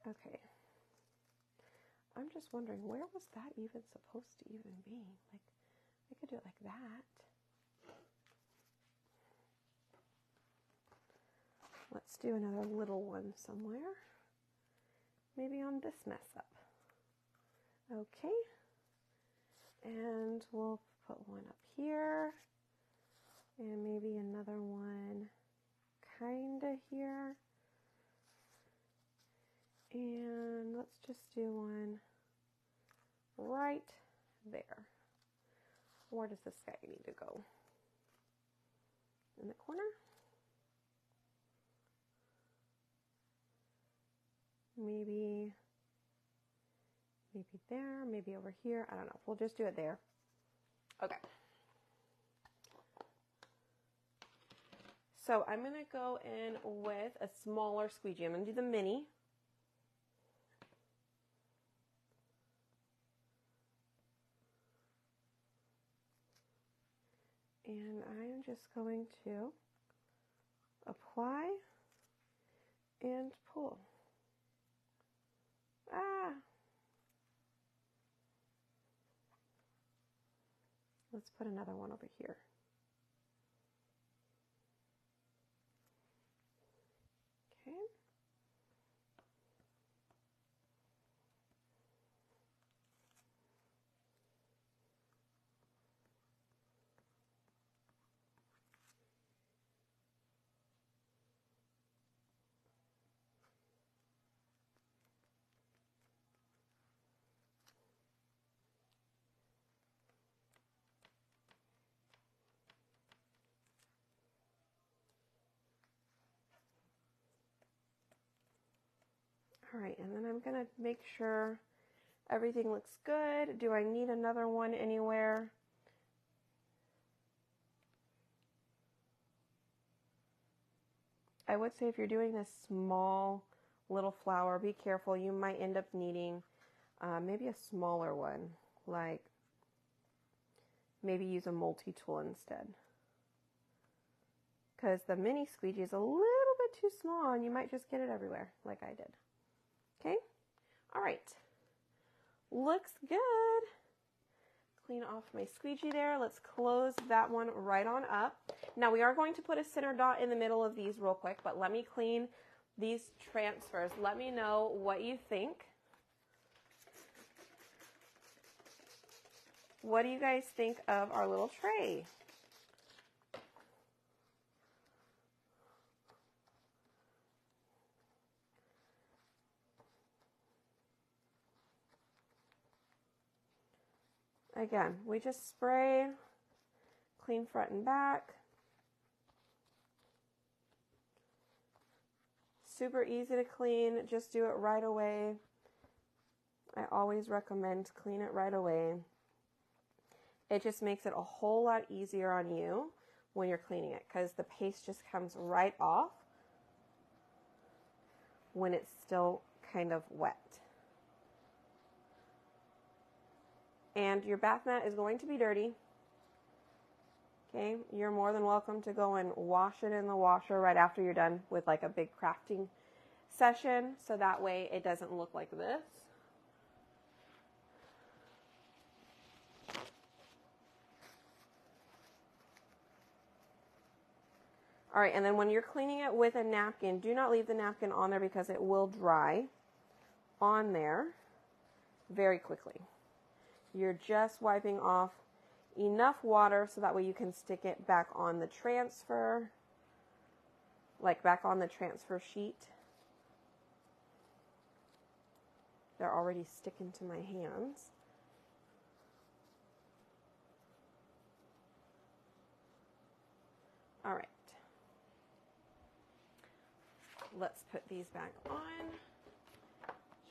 Speaker 1: Okay. I'm just wondering, where was that even supposed to even be? Like, I could do it like that. Let's do another little one somewhere. Maybe on this mess up. Okay. And we'll put one up here. And maybe another one kinda here. And let's just do one right there. Where does this guy need to go? In the corner? Maybe there, maybe over here. I don't know. We'll just do it there. Okay. So I'm going to go in with a smaller squeegee. I'm going to do the mini. And I'm just going to apply and pull. Ah! Let's put another one over here. Okay. All right, and then I'm gonna make sure everything looks good. Do I need another one anywhere? I would say if you're doing this small little flower, be careful. You might end up needing maybe a smaller one, like maybe use a multi-tool instead. Because the mini squeegee is a little bit too small and you might just get it everywhere like I did. Okay, all right, looks good. Clean off my squeegee there. Let's close that one right on up. Now we are going to put a center dot in the middle of these real quick, but let me clean these transfers. Let me know what you think. What do you guys think of our little tray? Again, we just spray, clean front and back. Super easy to clean, just do it right away. I always recommend to clean it right away. It just makes it a whole lot easier on you when you're cleaning it because the paste just comes right off when it's still kind of wet. And your bath mat is going to be dirty. Okay, you're more than welcome to go and wash it in the washer right after you're done with like a big crafting session, so that way it doesn't look like this. All right, and then when you're cleaning it with a napkin, do not leave the napkin on there because it will dry on there very quickly. You're just wiping off enough water so that way you can stick it back on the transfer, like back on the transfer sheet. They're already sticking to my hands. All right. Let's put these back on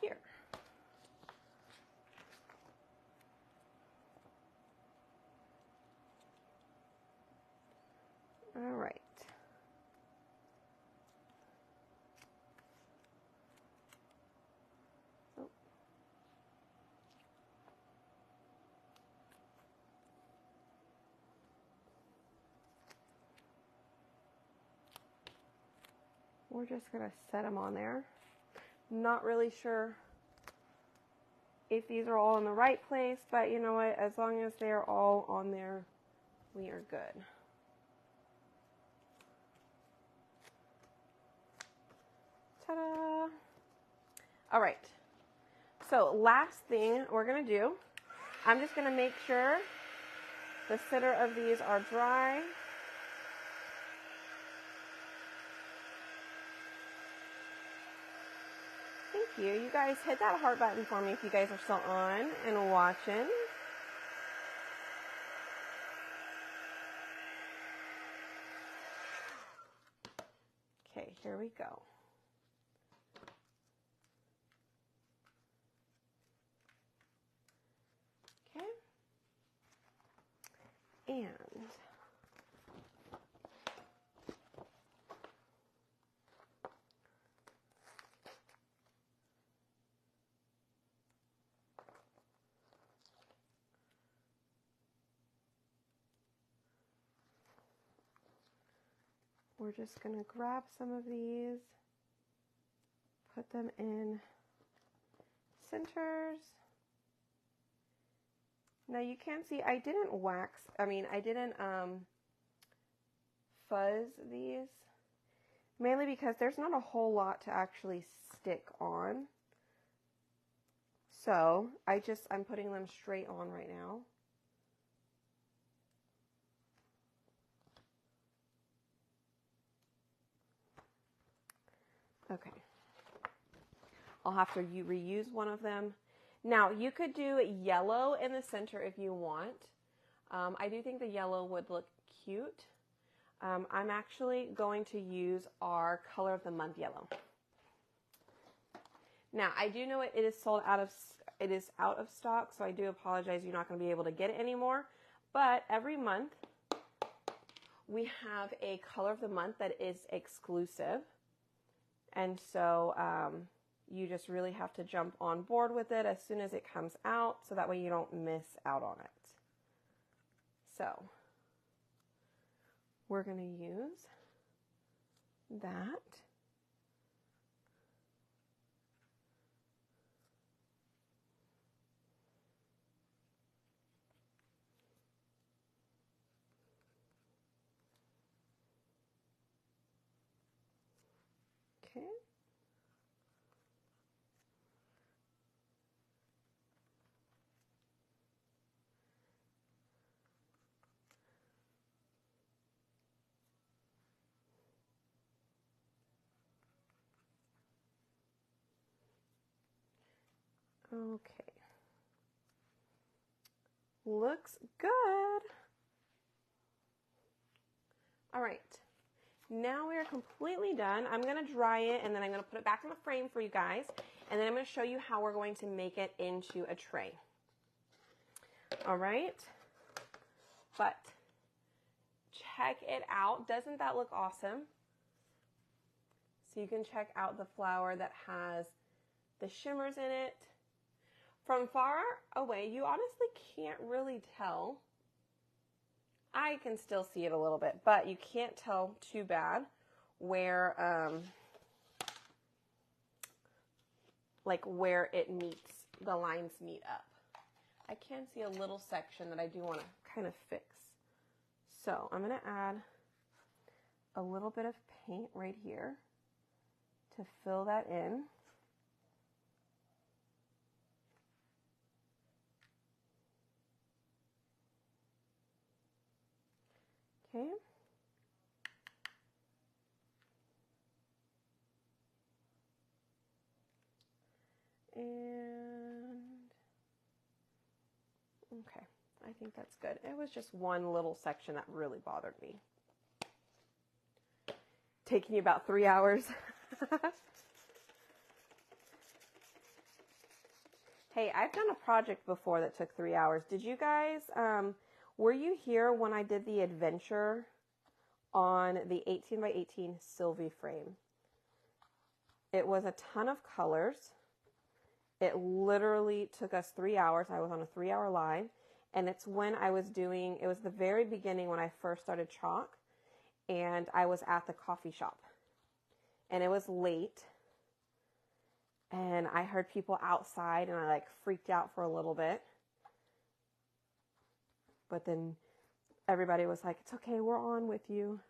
Speaker 1: here. All right. Oh. We're just going to set them on there. Not really sure if these are all in the right place, but you know what? As long as they're all on there, we are good. Ta-da! All right. So last thing we're going to do, I'm just going to make sure the center of these are dry. Thank you. You guys hit that heart button for me if you guys are still on and watching. Okay, here we go. Okay. And we're just going to grab some of these, put them in centers. Now you can see I didn't fuzz these, mainly because there's not a whole lot to actually stick on. So I'm putting them straight on right now. Okay. I'll have to reuse one of them. Now, you could do yellow in the center if you want. I do think the yellow would look cute. I'm actually going to use our color of the month yellow. Now, I do know it is out of stock, so I do apologize. You're not going to be able to get it anymore. But every month, we have a color of the month that is exclusive. And so you just really have to jump on board with it as soon as it comes out, so that way you don't miss out on it. So we're going to use that. Okay. Okay. Looks good. All right. Now we are completely done. I'm going to dry it and then I'm going to put it back in the frame for you guys. And then I'm going to show you how we're going to make it into a tray. All right. But check it out. Doesn't that look awesome? So you can check out the flower that has the shimmers in it. From far away, you honestly can't really tell. I can still see it a little bit, but you can't tell too bad where, like where it meets, the lines meet up. I can see a little section that I do want to kind of fix. So I'm going to add a little bit of paint right here to fill that in. Okay. And okay, I think that's good. It was just one little section that really bothered me. Taking you about 3 hours. Hey, I've done a project before that took 3 hours. Did you guys, were you here when I did the adventure on the 18 by 18 Sylvie frame? It was a ton of colors. It literally took us 3 hours. I was on a 3-hour live, and it's when I was doing, it was the very beginning when I first started chalk, and I was at the coffee shop, and it was late, and I heard people outside, and I like freaked out for a little bit, but then everybody was like, it's okay, we're on with you.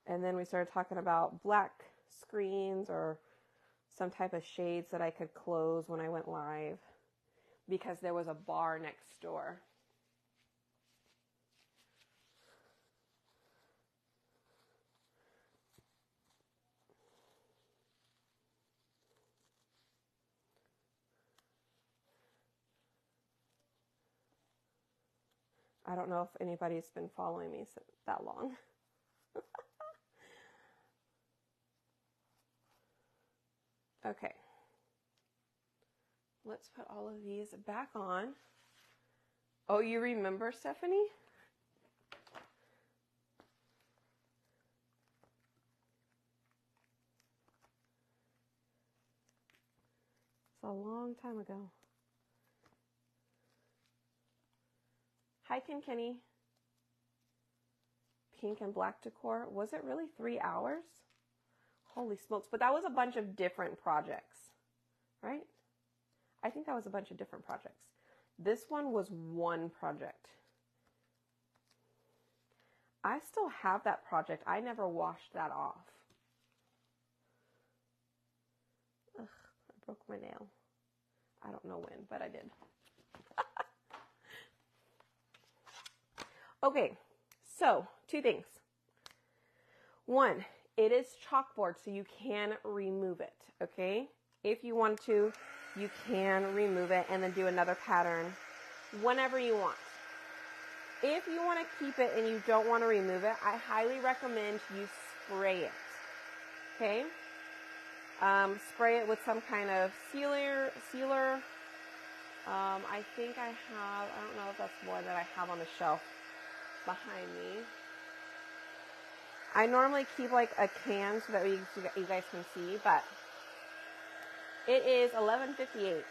Speaker 1: And then we started talking about black screens or some type of shades that I could close when I went live because there was a bar next door. I don't know if anybody's been following me that long. Okay. Let's put all of these back on. Oh, you remember, Stephanie? It's a long time ago. Hi, Kenny. Pink and black decor. Was it really 3 hours? Holy smokes. But that was a bunch of different projects, right? I think that was a bunch of different projects. This one was one project. I still have that project. I never washed that off. Ugh, I broke my nail. I don't know when, but I did. Okay, so 2 things. One, it is chalkboard, so you can remove it, okay? If you want to, you can remove it and then do another pattern whenever you want. If you want to keep it and you don't want to remove it, I highly recommend you spray it, okay? Spray it with some kind of sealer. I think I have, I don't know if that's one that I have on the shelf behind me. I normally keep like a can so that you guys can see, but it is 11:58.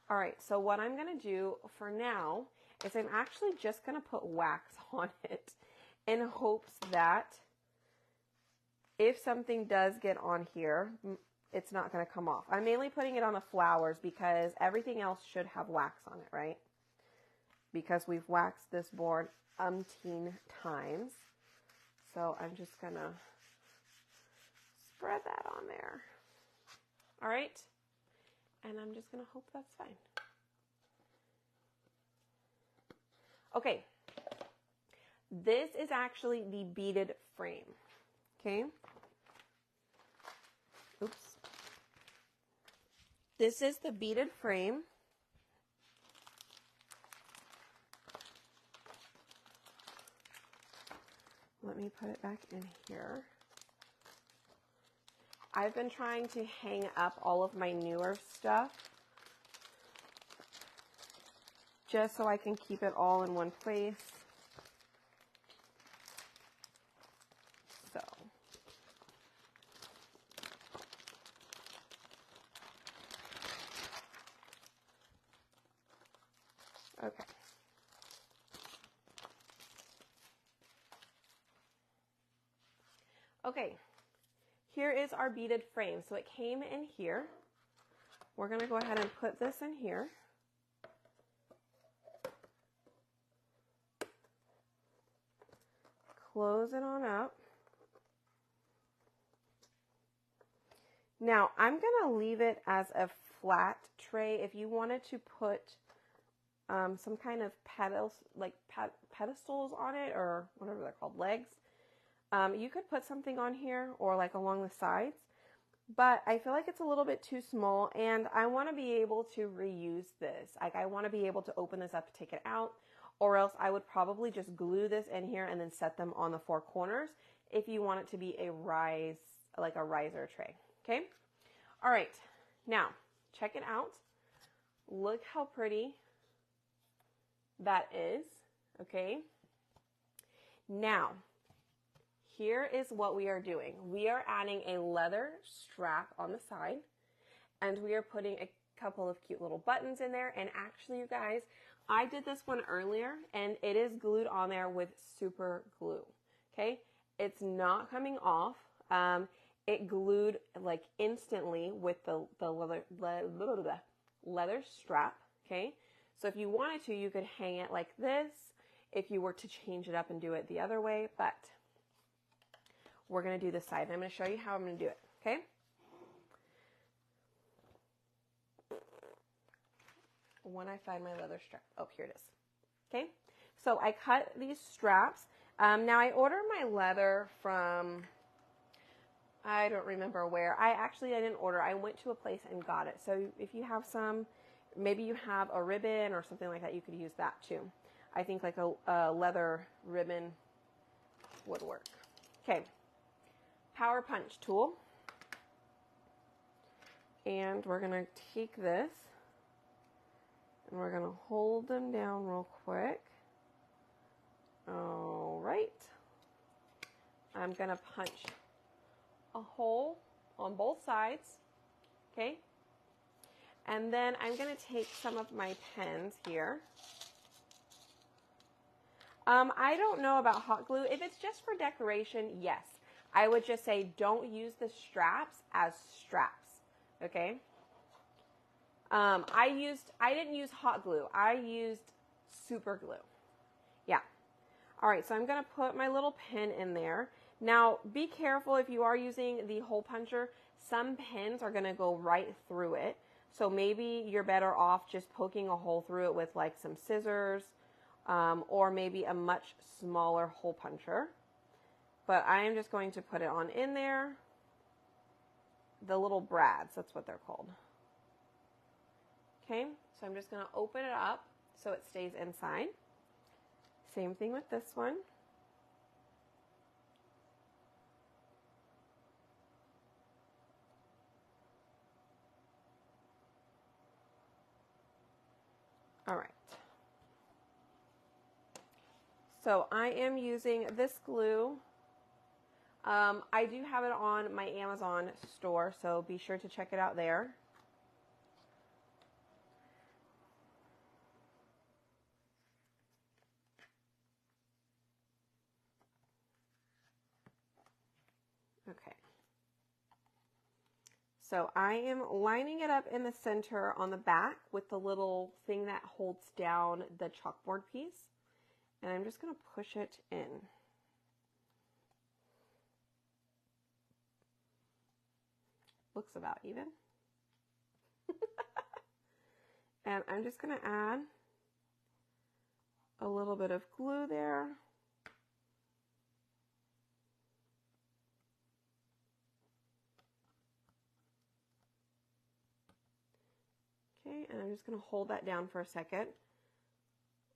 Speaker 1: All right, so what I'm going to do for now is I'm actually just going to put wax on it in hopes that if something does get on here, it's not going to come off. I'm mainly putting it on the flowers because everything else should have wax on it, right? Because we've waxed this board umpteen times. So I'm just going to spread that on there. All right? And I'm just going to hope that's fine. Okay. This is actually the beaded frame. Okay? Oops. This is the beaded frame. Let me put it back in here. I've been trying to hang up all of my newer stuff just so I can keep it all in one place. So Okay, here is our beaded frame. So it came in here. We're going to go ahead and put this in here. Close it on up. Now, I'm going to leave it as a flat tray. If you wanted to put some kind of pedestals on it, or whatever they're called, legs, you could put something on here or like along the sides. But I feel like it's a little bit too small, and I want to be able to reuse this. Like, I want to be able to open this up, take it out, or else I would probably just glue this in here and then set them on the four corners if you want it to be a riser tray. Okay? All right. Now, check it out. Look how pretty that is. Okay? Now, here is what we are doing. We are adding a leather strap on the side, and we are putting a couple of cute little buttons in there. And actually, you guys, I did this one earlier, and it is glued on there with super glue. Okay? It's not coming off. It glued like instantly with the leather strap. Okay? So if you wanted to, you could hang it like this if you were to change it up and do it the other way, but we're going to do this side, and I'm going to show you how I'm going to do it, okay? When I find my leather strap. Oh, here it is. Okay? So I cut these straps. Now I ordered my leather from, I don't remember where. I didn't order. I went to a place and got it. So if you have some, maybe you have a ribbon or something like that, you could use that too. I think like a leather ribbon would work. Okay. Power punch tool, and we're going to take this and we're going to hold them down real quick. All right. I'm going to punch a hole on both sides, okay? And then I'm going to take some of my pens here. I don't know about hot glue. If it's just for decoration, yes. I would just say don't use the straps as straps, okay? I didn't use hot glue. I used super glue. Yeah. All right, so I'm going to put my little pin in there. Now, be careful if you are using the hole puncher. Some pins are going to go right through it. So maybe you're better off just poking a hole through it with like some scissors, or maybe a much smaller hole puncher. But I am just going to put it on in there. The little brads, that's what they're called. Okay, so I'm just going to open it up so it stays inside. Same thing with this one. All right. So I am using this glue. I do have it on my Amazon store, so be sure to check it out there. Okay. So I am lining it up in the center on the back with the little thing that holds down the chalkboard piece. And I'm just going to push it in. Looks about even. And I'm just going to add a little bit of glue there. Okay, and I'm just going to hold that down for a second.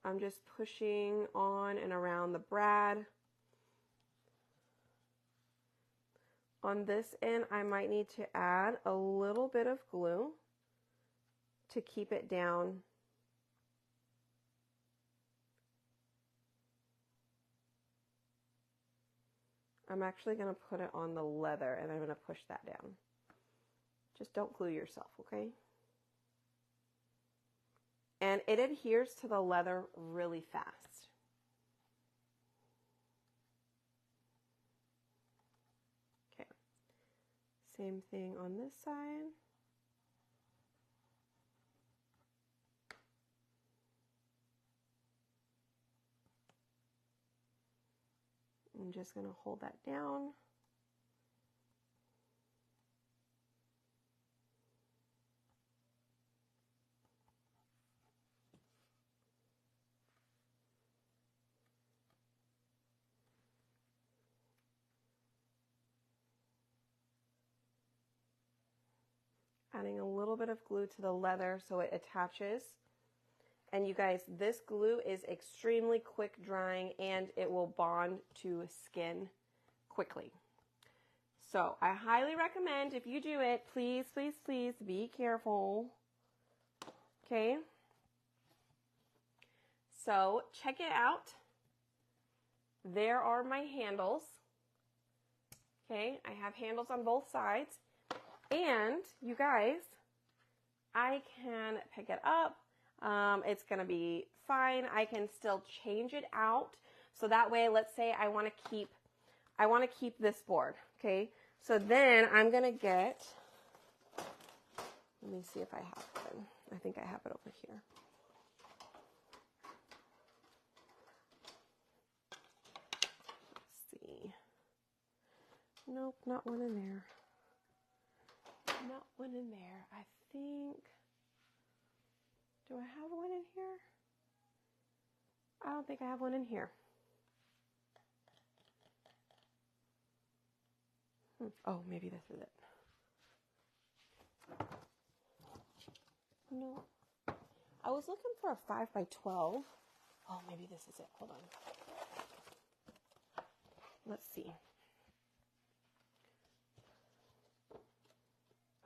Speaker 1: I'm just pushing on and around the brad. On this end, I might need to add a little bit of glue to keep it down. I'm actually going to put it on the leather, and I'm going to push that down. Just don't glue yourself, okay? And it adheres to the leather really fast. same thing on this side. I'm just going to hold that down. Adding a little bit of glue to the leather so it attaches. And you guys, this glue is extremely quick drying and it will bond to skin quickly. So I highly recommend if you do it, please, please, please be careful. Okay. So check it out. There are my handles. Okay. I have handles on both sides. And you guys, I can pick it up. It's going to be fine. I can still change it out. So that way, let's say I want to keep this board. Okay. So then I'm going to get, let me see if I have it. I think I have it over here. Let's see. Nope, not one in there. Not one in there. I think, do I have one in here? I don't think I have one in here. Oh, maybe this is it. No. I was looking for a 5x12. Oh, maybe this is it. Hold on. Let's see.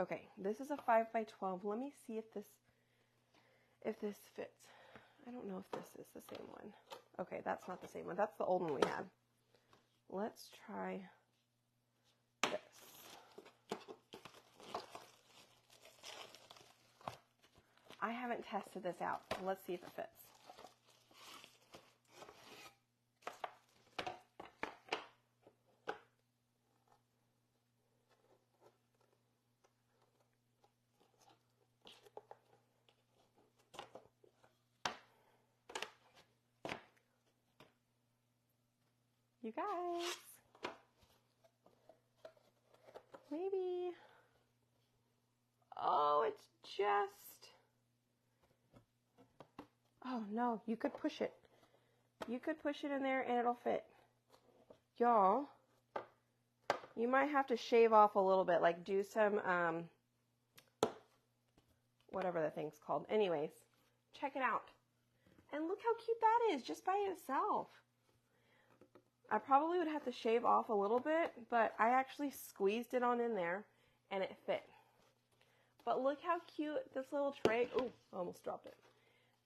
Speaker 1: Okay, this is a 5x12. Let me see if this fits. I don't know if this is the same one. Okay, that's not the same one. That's the old one we had. Let's try this. I haven't tested this out. Let's see if it fits. You guys, maybe, oh, it's just, oh no, you could push it. You could push it in there and it'll fit. Y'all, you might have to shave off a little bit, like do some, whatever the thing's called. Anyways, check it out. And look how cute that is just by itself. I probably would have to shave off a little bit, but I actually squeezed it on in there and it fit. But look how cute this little tray, oh, I almost dropped it.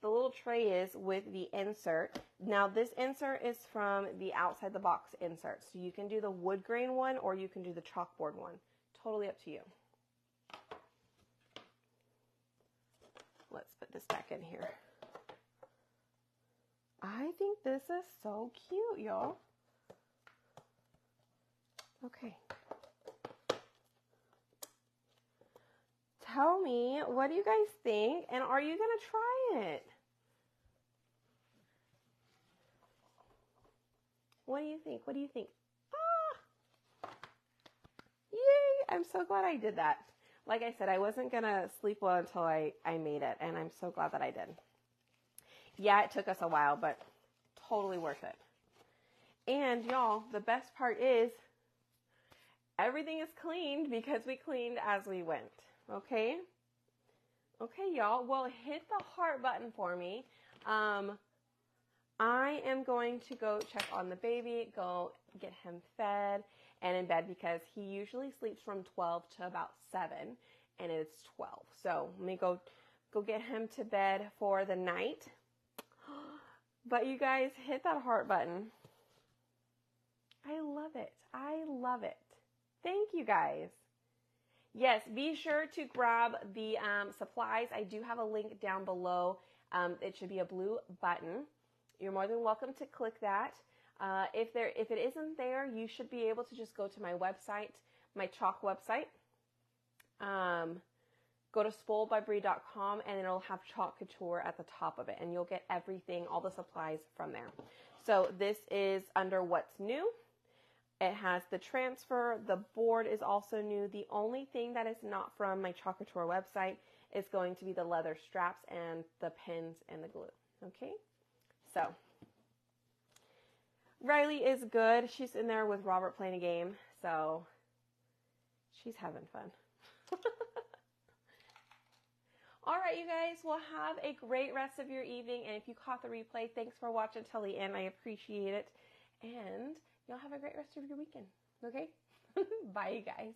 Speaker 1: The little tray is with the insert. Now this insert is from the outside the box insert. So you can do the wood grain one or you can do the chalkboard one. Totally up to you. Let's put this back in here. I think this is so cute, y'all. Okay. Tell me, what do you guys think? And are you going to try it? What do you think? What do you think? Ah! Yay! I'm so glad I did that. Like I said, I wasn't going to sleep well until I made it. And I'm so glad that I did. Yeah, it took us a while, but totally worth it. And y'all, the best part is, everything is cleaned because we cleaned as we went. Okay? Okay, y'all. Well, hit the heart button for me. I am going to go check on the baby, go get him fed and in bed because he usually sleeps from 12 to about 7 and it's 12. So let me go get him to bed for the night. But you guys, hit that heart button. I love it. I love it. Thank you guys. Yes, be sure to grab the supplies. I do have a link down below. It should be a blue button. You're more than welcome to click that. If it isn't there, you should be able to just go to my website, my chalk website, go to spoiledbybrie.com and it'll have Chalk Couture at the top of it, and you'll get everything, all the supplies from there. So this is under what's new. It has the transfer. The board is also new. The only thing that is not from my Chalk Couture website is going to be the leather straps and the pins and the glue. Okay, so Riley is good. She's in there with Robert playing a game, so she's having fun. All right, you guys, well, have a great rest of your evening. And if you caught the replay, thanks for watching till the end. I appreciate it. And y'all have a great rest of your weekend. Okay? Bye, you guys.